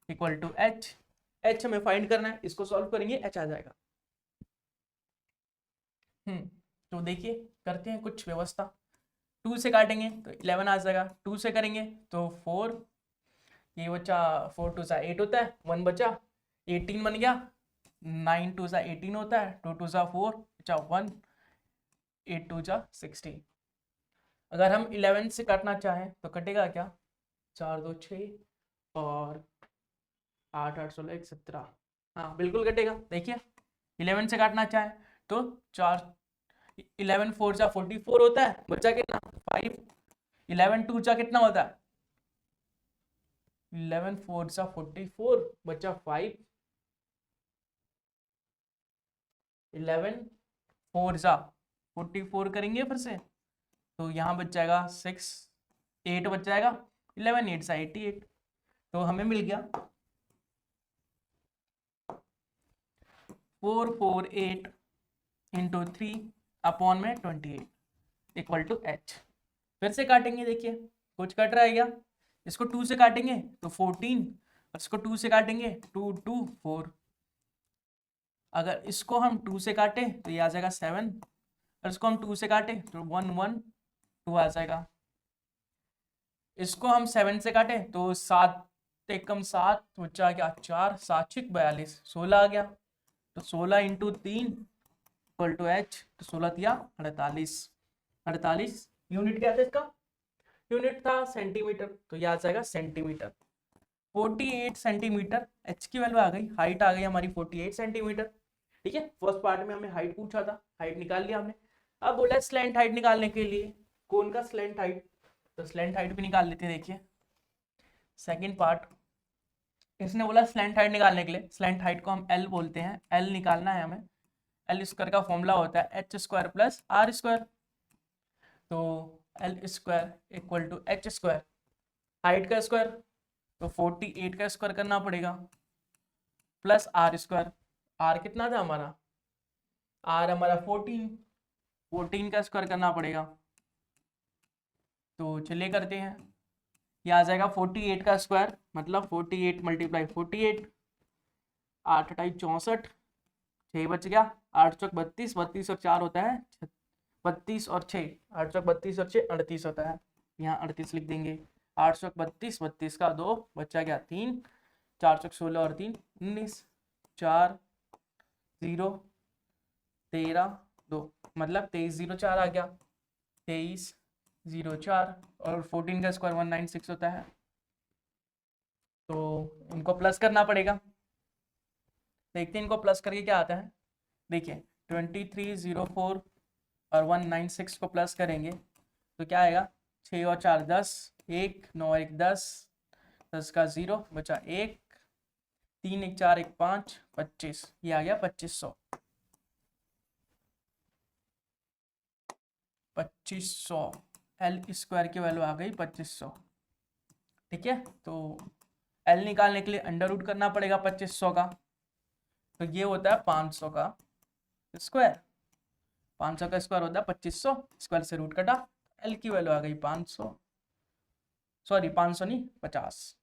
equal to H. H हमें फाइंड करना है, इसको सॉल्व करेंगे एच आ जाएगा। तो देखिए करते हैं कुछ व्यवस्था। 2 से काटेंगे तो 11 आ जाएगा, 2 से करेंगे तो 4, ये बचा 4 2 8 होता है, 1 बचा 18 बन गया, 9 2 18 होता है, 2 2 4 बचा 1, 8 2 16। अगर हम 11 से काटना चाहें तो कटेगा क्या 4 2 6 और 8 8 16 17, हाँ बिल्कुल कटेगा। देखिए 11 से काटना चाहें तो 4 11 4 जा 44 होता है, बचा कितना 5। 11 2 जा कितना होता है 11 4 जा 44, बचा 5। 11 4 जा 44 करेंगे फिर से, तो यहाँ बच जाएगा 6, 8 बच जाएगा। 11 8 जा 88, तो हमें मिल गया 448 इंटू 3 अपॉन में 28 इक्वल टू h। फिर से काटेंगे, देखिए कुछ कट रहा है क्या, इसको 2 से काटेंगे तो 14, और इसको 2 से काटेंगे 2 2 4। अगर इसको हम 2 से काटे तो ये आ जाएगा 7, और इसको हम 2 से काटे तो 1 1 2 आ जाएगा। इसको हम 7 से काटे तो 7 एकम 7 बचा क्या 4, 7 6 42, 16 आ गया। तो 16 इंटू 3 इक्वल टू h, तो 16 दिया 48। 48 यूनिट क्या था इसका, यूनिट था सेंटीमीटर, तो यह आ जाएगा सेंटीमीटर। 48 सेंटीमीटर, h की वैल्यू आ गई, हाइट आ गई हमारी 48 सेंटीमीटर। ठीक है, फर्स्ट पार्ट में हमें हाइट पूछा था, हाइट निकाल लिया हमने। अब बोला स्लैंट हाइट निकालने के लिए, कौन का स्लैंट हाइट, तो स्लैंट हाइट भी निकाल लेते हैं। देखिए सेकंड पार्ट, इसने बोला स्लैंट हाइट निकालने के लिए, स्लैंट हाइट को हम L बोलते हैं, L निकालना है हमें। L स्क्वायर का फॉर्मूला होता है h square plus r square, तो L square equal to h square, height का स्क्वायर तो 48 का स्क्वायर करना पड़ेगा, प्लस r स्क्वायर। r कितना था हमारा, r हमारा 14 का स्क्वायर करना पड़ेगा। तो चलिए करते हैं, ये आ जाएगा 48 का स्क्वायर, मतलब 48 मल्टीप्लाई 48, 8 टाइप 64, 6 बच गया, 8 चौक 32, 32 और 4 होता है 32 और 6, 8 चौक 32 और 6 38 होता है, यहाँ 38 लिख देंगे। 8 चौक 32, 32 का 2 बचा गया 3, 4 चौक 16 और 3 19, 4 0 13 2, मतलब 23 0 4 आ गया, 23 0 4, और 14 का स्क्वायर 196 होता है, तो इनको प्लस करना पड़ेगा। देखते हैं इनको प्लस करके क्या आता है। देखिए 2304 और 196 को प्लस करेंगे तो क्या आएगा, 6 और 4 10, 1 9 1 10, 10 का 0 बचा 1, 3 1 4 1 5 25, ये आ गया 2500। 2500 L स्क्वायर की वैल्यू आ गई 2500। ठीक है, तो L निकालने के लिए अंडर रूट करना पड़ेगा 2500 का, तो ये होता है 500 का स्क्वायर। 500 का स्क्वायर होता है 2500, स्क्वायर से रूट कटा, L की वैल्यू आ गई 500, सॉरी 500 नहीं 50,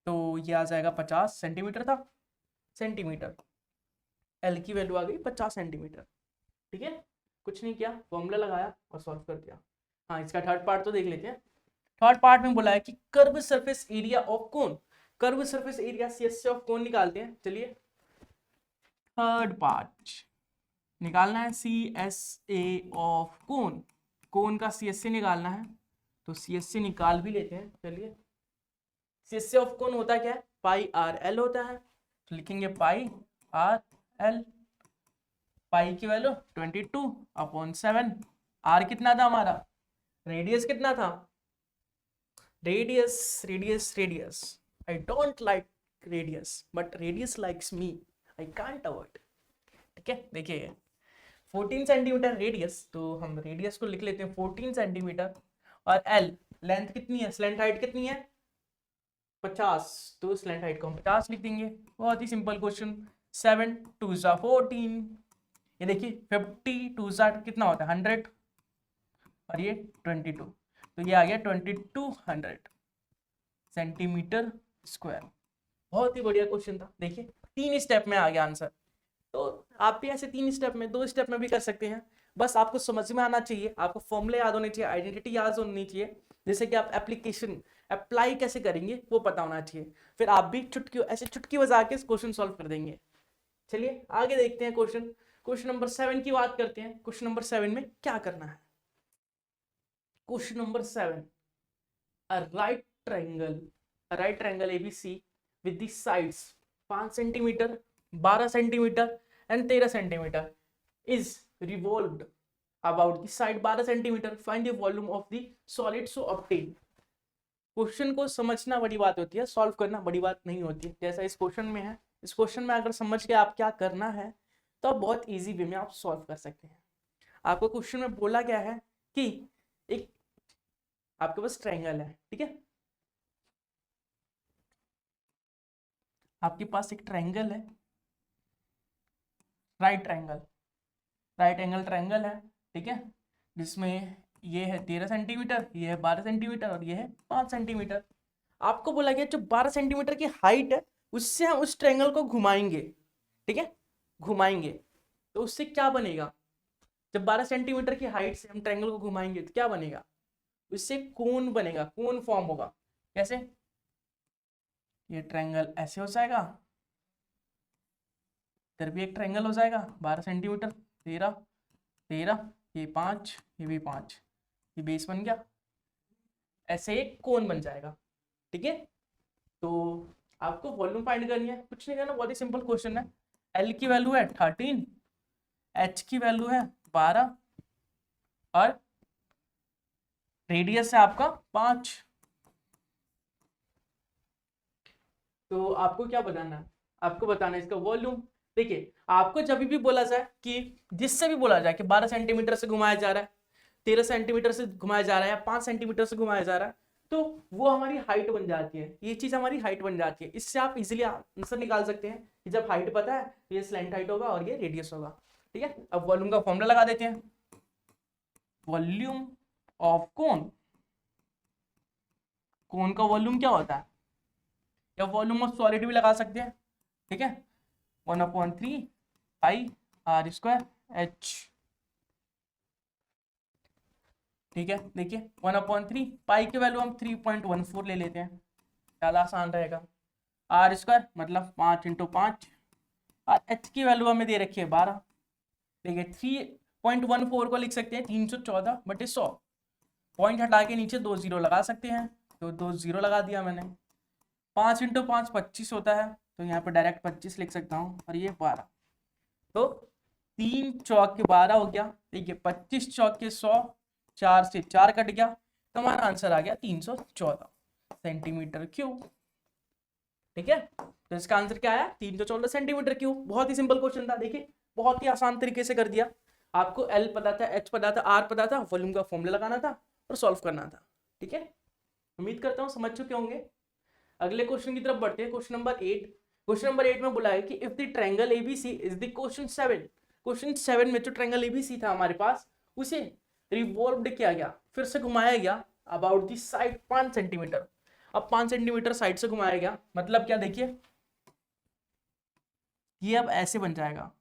तो ये आ जाएगा 50 सेंटीमीटर था, सेंटीमीटर। L की वैल्यू आ गई 50 सेंटीमीटर। ठीक है, कुछ नहीं किया, फॉर्मूला लगाया और सॉल्व कर दिया। हाँ, इसका थर्ड पार्ट तो देख लेते हैं। थर्ड पार्ट में बोला है कि curve surface area of cone, curve surface area CSA of cone निकालते हैं। चलिए थर्ड पार्ट निकालना है, CSA ऑफ कोन, कोन का CSA निकालना है, तो CSA निकाल भी लेते हैं। चलिए CSA ऑफ कोन होता क्या है, पाई आर एल होता है, तो लिखेंगे पाई आर एल। पाई की वैल्यू 22/7, आर कितना था हमारा, रेडियस कितना था, radius I don't like radius but radius likes me, I can't avoid. ठीक है, देखिए 14 सेंटीमीटर रेडियस, तो हम रेडियस को लिख लेते हैं 14 सेंटीमीटर, और एल लेंथ कितनी है, स्लैंट हाइट कितनी है 50, तो स्लैंट हाइट को हम 50 लिख देंगे। बहुत ही सिंपल क्वेश्चन। 7 2 14, ये देखिए 50 2 कितना होता है 100, और ये 22, तो ये आ गया 2200 सेंटीमीटर स्क्वायर। बहुत ही बढ़िया क्वेश्चन था। देखिए 3 स्टेप में आ गया आंसर, तो आप भी ऐसे 3 स्टेप में 2 स्टेप में भी कर सकते हैं। बस आपको समझ में आना चाहिए, आपको फॉर्मूले याद होने चाहिए, आइडेंटिटी याद होनी चाहिए, जैसे कि आप एप्लीकेशन अप्लाई कैसे करेंगे वो पता होना चाहिए, फिर आप भी चुटकी ऐसे चुटकी बजा के क्वेश्चन सॉल्व कर देंगे। चलिए आगे देखते हैं क्वेश्चन। क्वेश्चन नंबर 7 की बात करते हैं। क्वेश्चन नंबर 7 में क्या करना है, question number 7, a right triangle ABC with the sides 5 centimetre, 12 centimetre and 13 centimetre is revolved about the side 12 centimetre. Find the volume of the solid so obtain. Question को समझना बड़ी बात होती है, सॉल्व करना बड़ी बात नहीं होती है. जैसा इस क्वेश्चन में है, इस क्वेश्चन में अगर समझ के आप क्या करना है तो आप बहुत इजी वे में आप सॉल्व कर सकते हैं. आपको क्वेश्चन में बोला गया है कि एक आपके पास ट्रायंगल है, ठीक है, आपके पास एक ट्रायंगल है, राइट एंगल ट्रायंगल है, ठीक है, जिसमें ये है 13 सेंटीमीटर, ये है 12 सेंटीमीटर और ये है 5 सेंटीमीटर. आपको बोला गया जो 12 सेंटीमीटर की हाइट है उससे हम उस ट्रायंगल को घुमाएंगे, ठीक है, घुमाएंगे. तो उससे क्या बनेगा, जब 12 सेंटीमीटर की हाइट से हम ट्रायंगल को घुमाएंगे तो क्या बनेगा, उससे कोन बनेगा, कोन फॉर्म होगा. कैसे, ये ट्रायंगल ऐसे हो जाएगा, इधर भी एक ट्रायंगल हो जाएगा 12 सेंटीमीटर, 13 13, ये 5, ये भी 5, ये बेस बन गया, ऐसे एक कोन बन जाएगा, ठीक है. तो आपको वॉल्यूम फाइंड करनी है, कुछ नहीं करना, बहुत ही सिंपल क्वेश्चन है. एल की वैल्यू है 13, एच की वैल्यू है 12 और रेडियस है आपका 5. तो आपको क्या बताना है, आपको बताना है इसका वॉल्यूम. देखिए, आपको जब भी बोला जाए कि जिससे भी बोला जाए कि 12 सेंटीमीटर से घुमाया जा रहा है, 13 सेंटीमीटर से घुमाया जा रहा है या 5 सेंटीमीटर से घुमाया जा रहा है, तो वो हमारी हाइट बन जाती है, ये चीज हमारी हाइट बन जाती है. इससे आप इजीली आंसर निकाल सकते हैं कि जब हाइट पता है तो ये स्लैंट हाइट होगा और ये रेडियस होगा, ठीक है. अब वॉल्यूम का फॉर्मूला लगा देते हैं. वॉल्यूम ऑफ कोन, कोन का वॉल्यूम क्या होता है, या वॉल्यूम ऑफ सॉलिड भी लगा सकते हैं, ठीक है, 1/3 पाई आर स्क्वायर एच, ठीक है. देखिए 1/3 पाई की वैल्यू हम 3.14 ले लेते हैं, ज़्यादा आसान रहेगा. आर स्क्वायर मतलब 5 × 5 और एच की वैल्यू हमें दे रखी है 12. देखिए 3.14 को लिख सकते हैं 314/100, पॉइंट हटा के नीचे 2 0 लगा सकते हैं, तो 2 0 लगा दिया मैंने. 5 × 5 25 होता है, तो यहाँ पे डायरेक्ट 25 लिख सकता हूँ और ये 12, तो 3 चौक के 12 हो गया. देखिए 25 चौक के 100, 4 से 4 कट गया, तो हमारा आंसर आ गया 314 सेंटीमीटर क्यूब, ठीक है. तो इसका आंसर क्या आया, 314 सेंटीमीटर क्यूब. बहुत ही सिंपल क्वेश्चन था, देखिए बहुत ही आसान तरीके से कर दिया. आपको एल पता था, एच पता था, आर पता था, वॉल्यूम का फॉर्मूला लगाना था और सॉल्व करना था, ठीक है. उम्मीद करता हूँ समझ चुके होंगे. अगले क्वेश्चन की तरफ बढ़ते हैं. Question number 8. क्वेश्चन नंबर 8 में बोला है कि if the triangle ABC is the question 7. Question 7 में जो ट्रायंगल एबीसी था हमारे पास, उसे रिवॉल्व्ड किया गया, फिर से घुमाया गया अबाउट द साइड 5 सेंटीमीटर. अब 5 सेंटीमीटर साइड से घुमाया गया, मतलब क्या, देखिए ये अब ऐसे बन जाएगा,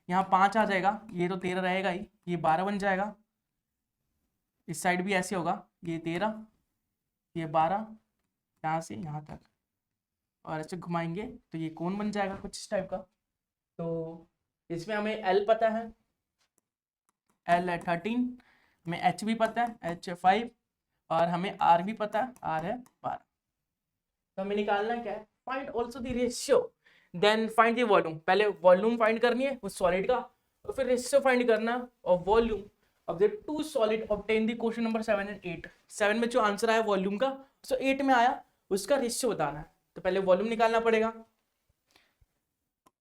यहाँ 5 आ जाएगा, ये तो 13 रहेगा ही, ये 12 बन जाएगा. इस साइड भी ऐसे होगा, ये 13, ये 12, यहाँ से यहाँ तक, और ऐसे घुमाएंगे तो ये कोन बन जाएगा कुछ इस टाइप का. तो इसमें हमें एल पता है, एल है 13, हमें एच भी पता है, एच है 5, और हमें आर भी पता है, आर है 12. तो हमें निकालना क्या है, find also the ratio then find the volume. पहले वॉल्यूम फाइंड करनी है उस सॉलिड का, और फिर रेशियो फाइंड करना और volume of the two solid obtain the question number 7 and 8. 7 में जो आंसर आया वॉल्यूम का, सो 8 में आया उसका रेशियो बताना है. तो पहले वॉल्यूम निकालना पड़ेगा,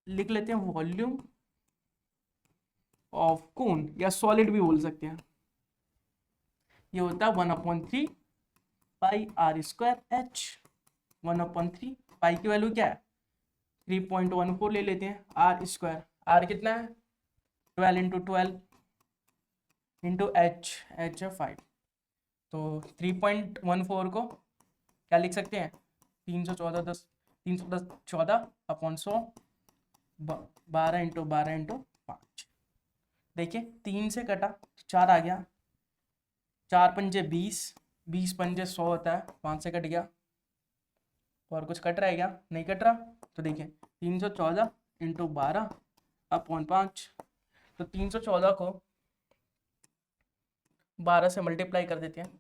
लिख लेते हैं वॉल्यूम ऑफ कोन, या सॉलिड भी बोल सकते हैं. ये होता है 1/3 pi are square H. 1/3 pi की वैल्यू क्या है 3.14 ले लेते हैं, आर स्क्वायर, आर कितना है 12 × 12 इंटू एच, एच है 5. तो 3.14 को क्या लिख सकते हैं 314/100, 12 × 12 × 5. देखिए 3 से कटा 4 आ गया, 4 पंजे 20, 20 पंजे 100 होता है, 5 से कट गया. और कुछ कट रहा है क्या, नहीं कट रहा. तो देखिए 314 × 12/5. तो 314 को 12 से मल्टीप्लाई कर देते हैं, तो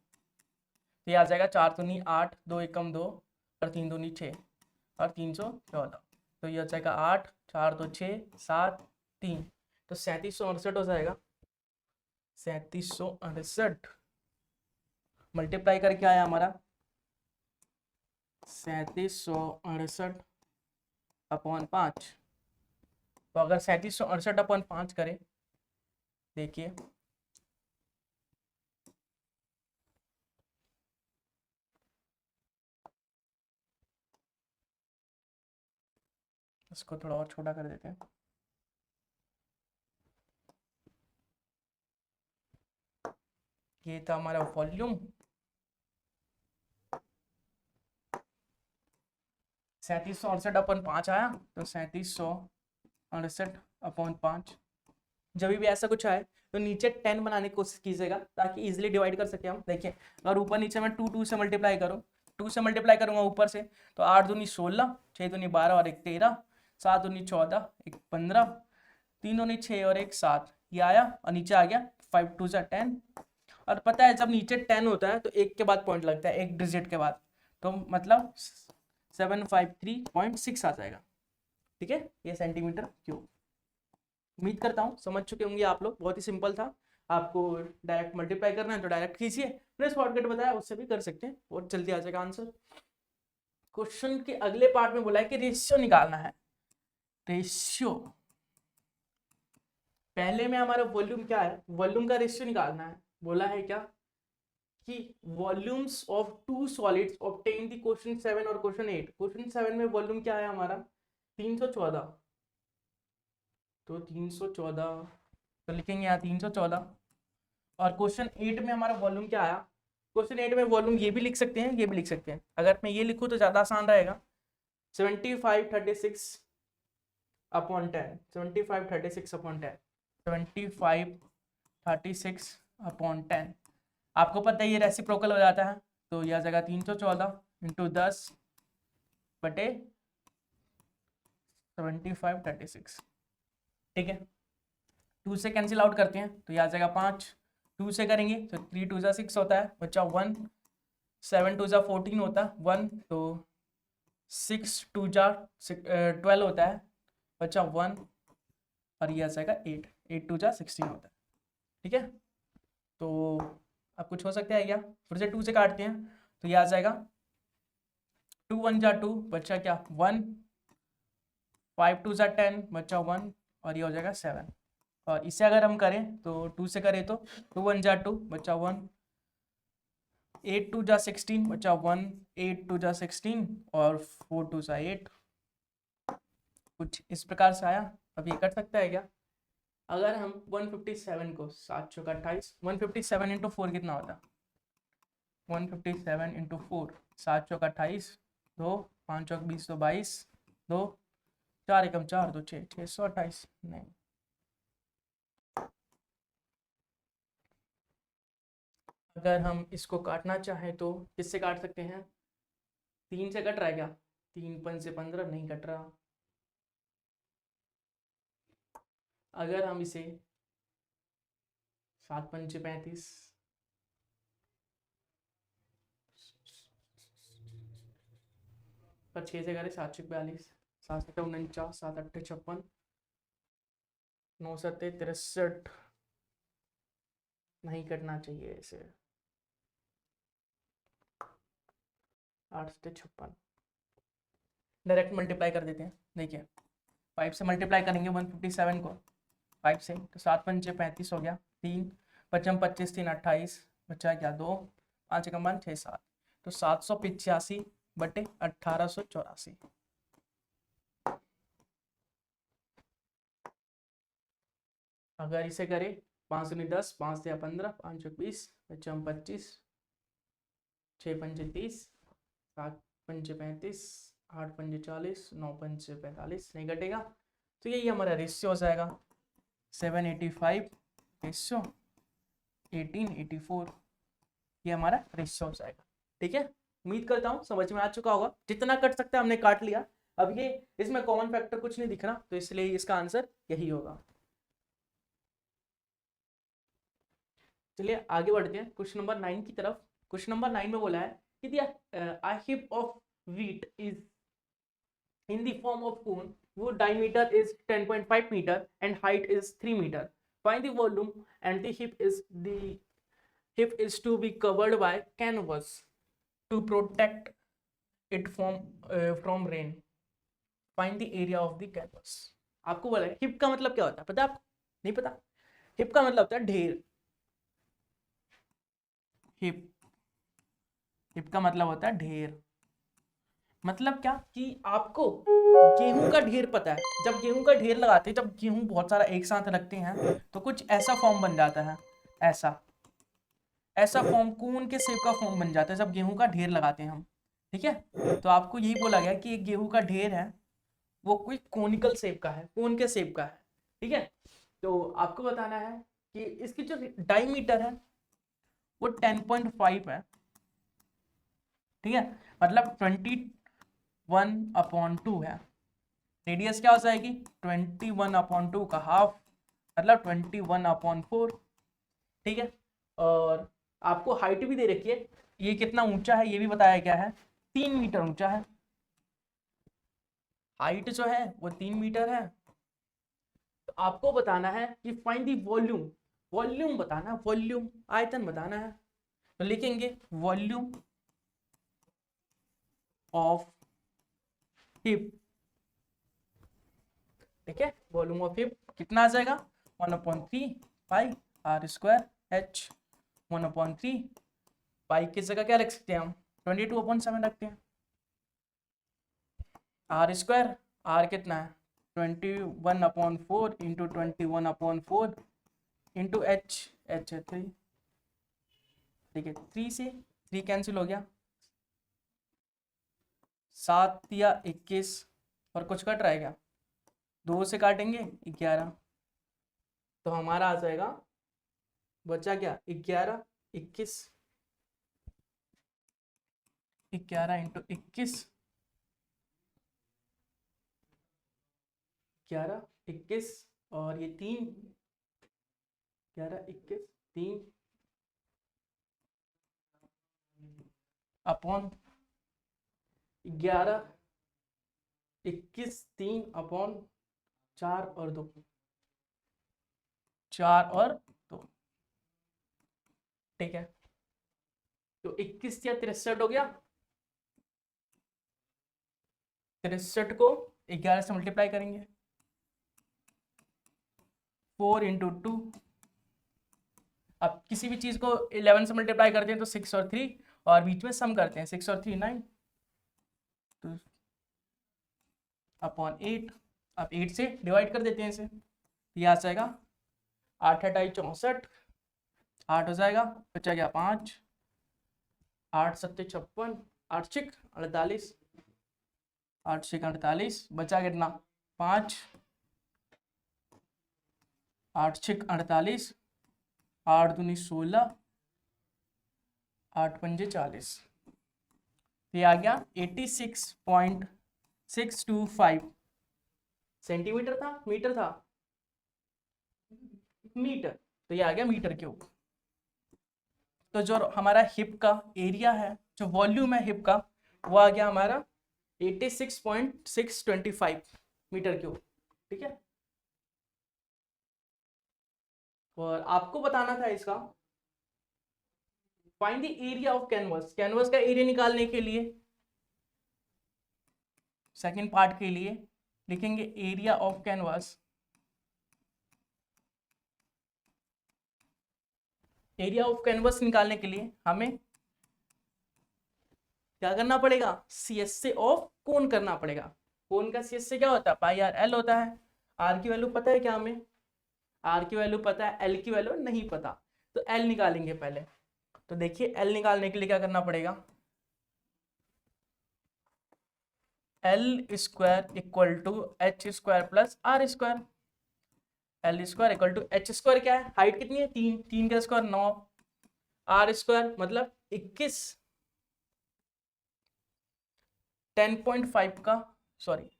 ये आ जाएगा 4 दूनी 8, 2 एकम 2 और 3 दूनी 6 और 314. तो ये हो जाएगा 8, 4 2 6 7 3. तो 3768 हो जाएगा। 3768 मल्टीप्लाई करके आया हमारा 3768 अपॉन 5। तो अगर 3768 अपॉन 5 करें, देखिए इसको थोड़ा और छोटा कर देते हैं। ये था हमारा वॉल्यूम। 3768 अपन 5 आया, तो 3768 अपॉन 5। जब भी ऐसा कुछ आए तो नीचे 10 बनाने की कोशिश कीजिएगा ताकि इजीली डिवाइड कर सके हम। देखिए अगर ऊपर नीचे में 2 से मल्टीप्लाई करूँ, 2 से मल्टीप्लाई करूंगा ऊपर से, तो 8 दूनी 16, 6 दूनी 12 और 1 13, 7 दूनी 14, 1 15, 3 दूनी 6 और 1 7, ये आया और नीचे आ गया 5 2 10। और पता है जब नीचे 10 होता है तो एक के बाद पॉइंट लगता है, एक डिजिट के बाद, तो मतलब 753.6 आ जाएगा। ठीक है, ये सेंटीमीटर क्यूब। उम्मीद करता हूँ समझ चुके होंगे आप लोग, बहुत ही सिंपल था। आपको डायरेक्ट मल्टीप्लाई करना है तो डायरेक्ट कीजिए, मैंने शॉर्टकट बताया उससे भी कर सकते हैं, बहुत जल्दी आ जाएगा आंसर। क्वेश्चन के अगले पार्ट में बोला है कि रेशियो निकालना है। रेशियो, पहले में हमारा वॉल्यूम क्या है, वॉल्यूम का रेशियो निकालना है। बोला है क्या कि volumes of two solids obtain the question 7 और क्वेश्चन 8। क्वेश्चन 7 में वॉल्यूम क्या है हमारा 314, तो 314 तो लिखेंगे यहाँ 314। और क्वेश्चन 8 में हमारा वॉल्यूम क्या आया, क्वेश्चन 8 में वॉल्यूम ये भी लिख सकते हैं, ये भी लिख सकते हैं। अगर मैं ये लिखूँ तो ज़्यादा आसान रहेगा, 7536 अपॉन 10, 7536 अपॉन 10, 7536 अपॉन 10। आपको पता है ये रेसिप्रोकल हो जाता है, तो यह जगह 314 इंटू 10 बटे 7536। ठीक है, 2 से कैंसिल आउट करते हैं तो यह जगह 5, 2 से करेंगे तो 3 2 जा 6 होता है, बच्चा 1, 7 2 जा 14 होता है 1, तो 6 2 जा 12 होता है, बच्चा 1, और यह जाएगा 8, 8 2 जा 16 होता है। ठीक है, तो अब कुछ हो सकता है क्या, फिर से 2 से काटते हैं तो यह आ जाएगा 2 1 जा 2, बच्चा क्या 1, 5 2 जा 10, बच्चा 1, और ये हो जाएगा 7। और इसे अगर हम करें तो 2 से करें तो 2 1 जा 2, बच्चा 1, 8 2 जा 16, बच्चा 1, 8 2 जा 16, और 4 2 जा 8। कुछ इस प्रकार से आया। अब ये कर सकता है क्या, अगर हम 157 को 7 चौका 28, 157 इंटू 4 कितना होता है, 157 इंटू 4, 7 चौका 28, 2 5 चौक 20, तो 22, 2 4 एकम 4, तो 6 628 नहीं। अगर हम इसको काटना चाहें तो किससे काट सकते हैं, 3 से कट रहा है क्या, 3 5 से 15 नहीं कट रहा। अगर हम इसे 7 5 35, पर 6 से करें 7 42, 7 7 49, 7 8 56, 9 7 63, नहीं कटना चाहिए इसे, 8 से 56। डायरेक्ट मल्टीप्लाई कर देते हैं। देखिए 5 से मल्टीप्लाई करेंगे 157 को 5 से, तो 7 5 35 हो गया, 3 5 25, 3 28, बचा क्या 2, 5 एकम 5 6 7, तो 785 बटे 1884। अगर इसे करें 5 दूनी 10, 5 से 15, 5 20, 5 25, 6 5 30, 7 5 35, 8 5 40, 9 5 45, नहीं कटेगा, तो यही हमारा रेशियो हो जाएगा 785 रेशियो 1884, ये हमारा रेशियो हो जाएगा। ठीक है, उम्मीद करता हूँ समझ में आ चुका होगा, जितना कट सकता है हमने काट लिया। अब ये इसमें कॉमन फैक्टर कुछ नहीं दिख रहा, तो इसलिए इसका आंसर यही होगा। चलिए आगे बढ़ते हैं क्वेश्चन नंबर 9 की तरफ। क्वेश्चन नंबर 9 में बोला है कि a heap of wheat is in the form of cone वो diameter is 10.5 meter and height is 3 meter. Find the volume and the hip is to be covered by canvas to protect it from rain. Find the area of the canvas. आपको बोला है hip का मतलब क्या होता है, पता है आपको? नहीं पता? हिप का मतलब होता है ढेर. हिप का मतलब होता है ढेर. मतलब क्या कि आपको गेहूं का ढेर पता है. जब गेहूं का ढेर लगाते हैं, जब गेहूं बहुत सारा एक साथ रखते हैं तो कुछ ऐसा फॉर्म बन जाता है. ऐसा फॉर्म कोन के शेप का फॉर्म बन जाता है जब गेहूं का ढेर लगाते हैं हम. ठीक है, तो आपको यही बोला गया कि एक गेहूं का ढेर है वो कोई कोनिकल शेप का है, कोन के शेप का है. ठीक है, तो आपको बताना है कि इसकी जो डायमीटर है वो 10.5 है. ठीक है, मतलब 21/2 है. रेडियस क्या हो जाएगी? 21/2 का हाफ, मतलब 21/4. ठीक है, और आपको हाइट भी दे रखी है. ये कितना ऊंचा है ये भी बताया गया है, 3 मीटर ऊंचा है. हाइट जो है वो 3 मीटर है. तो आपको बताना है कि फाइंड दी वॉल्यूम. वॉल्यूम बताना, वॉल्यूम आयतन बताना है. तो लिखेंगे वॉल्यूम ऑफ हिप. ठीक है, वॉल्यूम ऑफ हिप कितना आ जाएगा? 1/3 pi are square H. 1/3 pi की जगह क्या रख सकते हैं हम? 22/7 रखते हैं. आर स्क्वायर, आर कितना है? 21/4 इंटू 21/4 इंटू एच. एच है 3. ठीक है, 3 से 3 कैंसिल हो गया. 7 या 21 और कुछ कट रहा है क्या? 2 से काटेंगे 11. तो हमारा आ जाएगा, बचा क्या? 11, 21. 11 इंटू 21, 11, 21 और ये 3. 11, 21, 3 अपॉन 11, 21, 3 अपॉन 4 और 2. 4 और 2. ठीक है, तो 21 या 63 हो गया. 63 को 11 से मल्टीप्लाई करेंगे. 4 इंटू 2. अब किसी भी चीज को 11 से मल्टीप्लाई करते हैं तो 6 और 3 और बीच में सम करते हैं. 6 और 3 9 तो अपॉन 8. अब 8 से डिवाइड कर देते हैं इसे. ये आ जाएगा 8 8 64. 8 हो जाएगा, बचा गया 5. 8 7 56, 8 6 48. 8 6 48, बचा कितना? 5. 8 6 48, 8 दूनी 16, 8 पंजे 40. ये आ गया 86.625 सेंटीमीटर था, मीटर था? मीटर. तो ये आ गया मीटर क्यूब. तो जो हमारा हिप का एरिया है, जो वॉल्यूम है हिप का, वो आ गया हमारा 86.625 मीटर क्यूब. ठीक है, और आपको बताना था इसका find the area of canvas. Canvas का एरिया निकालने के लिए सेकंड पार्ट के लिए लिखेंगे area of canvas. Area of canvas निकालने के लिए हमें क्या करना पड़ेगा? CS से ऑफ कोन करना पड़ेगा. कोन का CS से क्या होता है? पाई आर एल होता है. आर की वैल्यू पता है क्या हमें? आर की वैल्यू पता है, एल की वैल्यू नहीं पता. तो एल निकालेंगे पहले. तो देखिए एल निकालने के लिए क्या करना पड़ेगा? L square equal to H square plus R square. L square equal to H square क्या है? हाइट कितनी है? 3. 3 का स्क्वायर 9. आर स्क्वायर मतलब 21. 10.5 का, सॉरी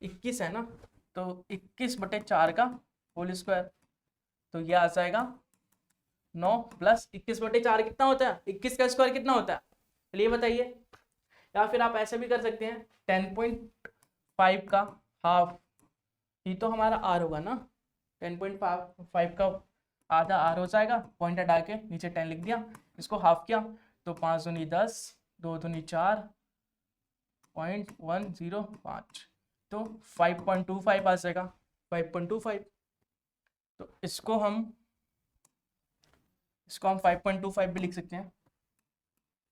21 है ना, तो 21/4 का होल स्क्वायर. तो ये आ जाएगा 9 प्लस 21/4 कितना होता है? 21 का स्क्वायर कितना होता है? चलिए बताइए. या फिर आप ऐसे भी कर सकते हैं 10.5 का हाफ, ये तो हमारा आर होगा ना, 10.5 का आधा आर हो जाएगा, पॉइंट हटा के नीचे 10 लिख दिया, इसको हाफ किया तो 5 दूनी 10, 2 दूनी 4, 0.105, तो 5.25 आ जाएगा, 5.25। तो इसको हम 5.25 भी लिख सकते हैं,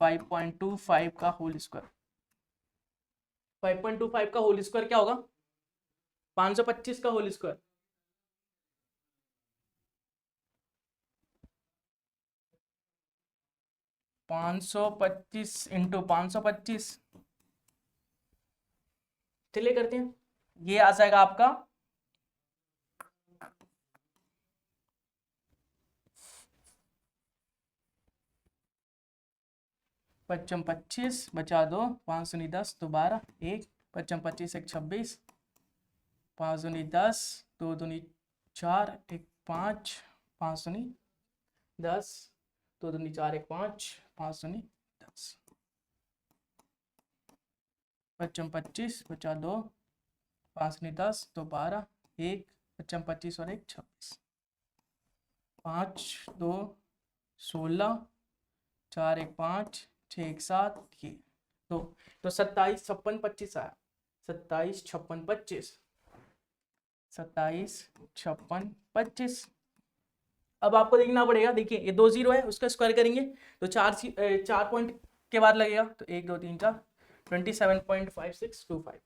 5.25 का होल स्क्वायर। 5.25 का होल स्क्वायर क्या होगा, 525 का होल स्क्वायर, 525 इंटू 525, चलिए करते हैं, ये आ जाएगा आपका 25 बचा 2, 5 दूनी 10, 2 12, 1 25 1 26, 5 दूनी 10, 2 दूनी 4, 1 5, 5 दूनी 10, 2 दूनी 4, 1 5, 5 दूनी 10, 25 बचा 2, 5 दूनी 10, 2 12, 1 25 और 1 26, 5 2 16, 4 1 5, 6 1 7, ये तो 27 56 25 आया, 27 56 25, 27 56 25। अब आपको देखना पड़ेगा, देखिए ये 2 0 है, उसका स्क्वायर करेंगे तो 4 पॉइंट के बाद लगेगा, तो 1 2 3 4, 27.5625,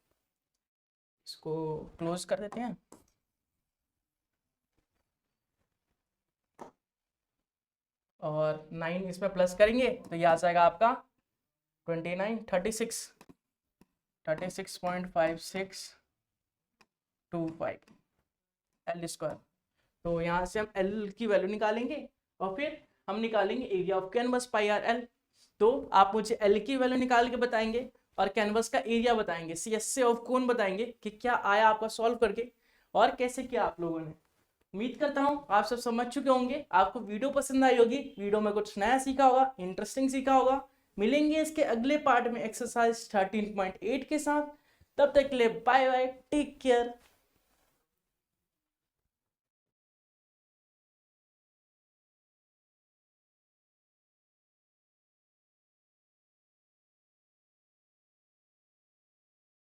इसको क्लोज कर देते हैं। और 9 इसमें प्लस करेंगे तो ये आ जाएगा आपका 29 36.5625 एल स्क्वायर। तो यहाँ से हम एल की वैल्यू निकालेंगे और फिर हम निकालेंगे area of canvas pi R L. तो आप मुझे एल की वैल्यू निकाल के बताएंगे और कैनवस का एरिया बताएंगे, CSA ऑफ कोन बताएंगे कि क्या आया आपका सॉल्व करके और कैसे किया आप लोगों ने। उम्मीद करता हूं आप सब समझ चुके होंगे, आपको वीडियो पसंद आई होगी, वीडियो में कुछ नया सीखा होगा, इंटरेस्टिंग सीखा होगा। मिलेंगे इसके अगले पार्ट में एक्सरसाइज 13.8 के साथ, तब तक के लिए बाय बाय, टेक केयर।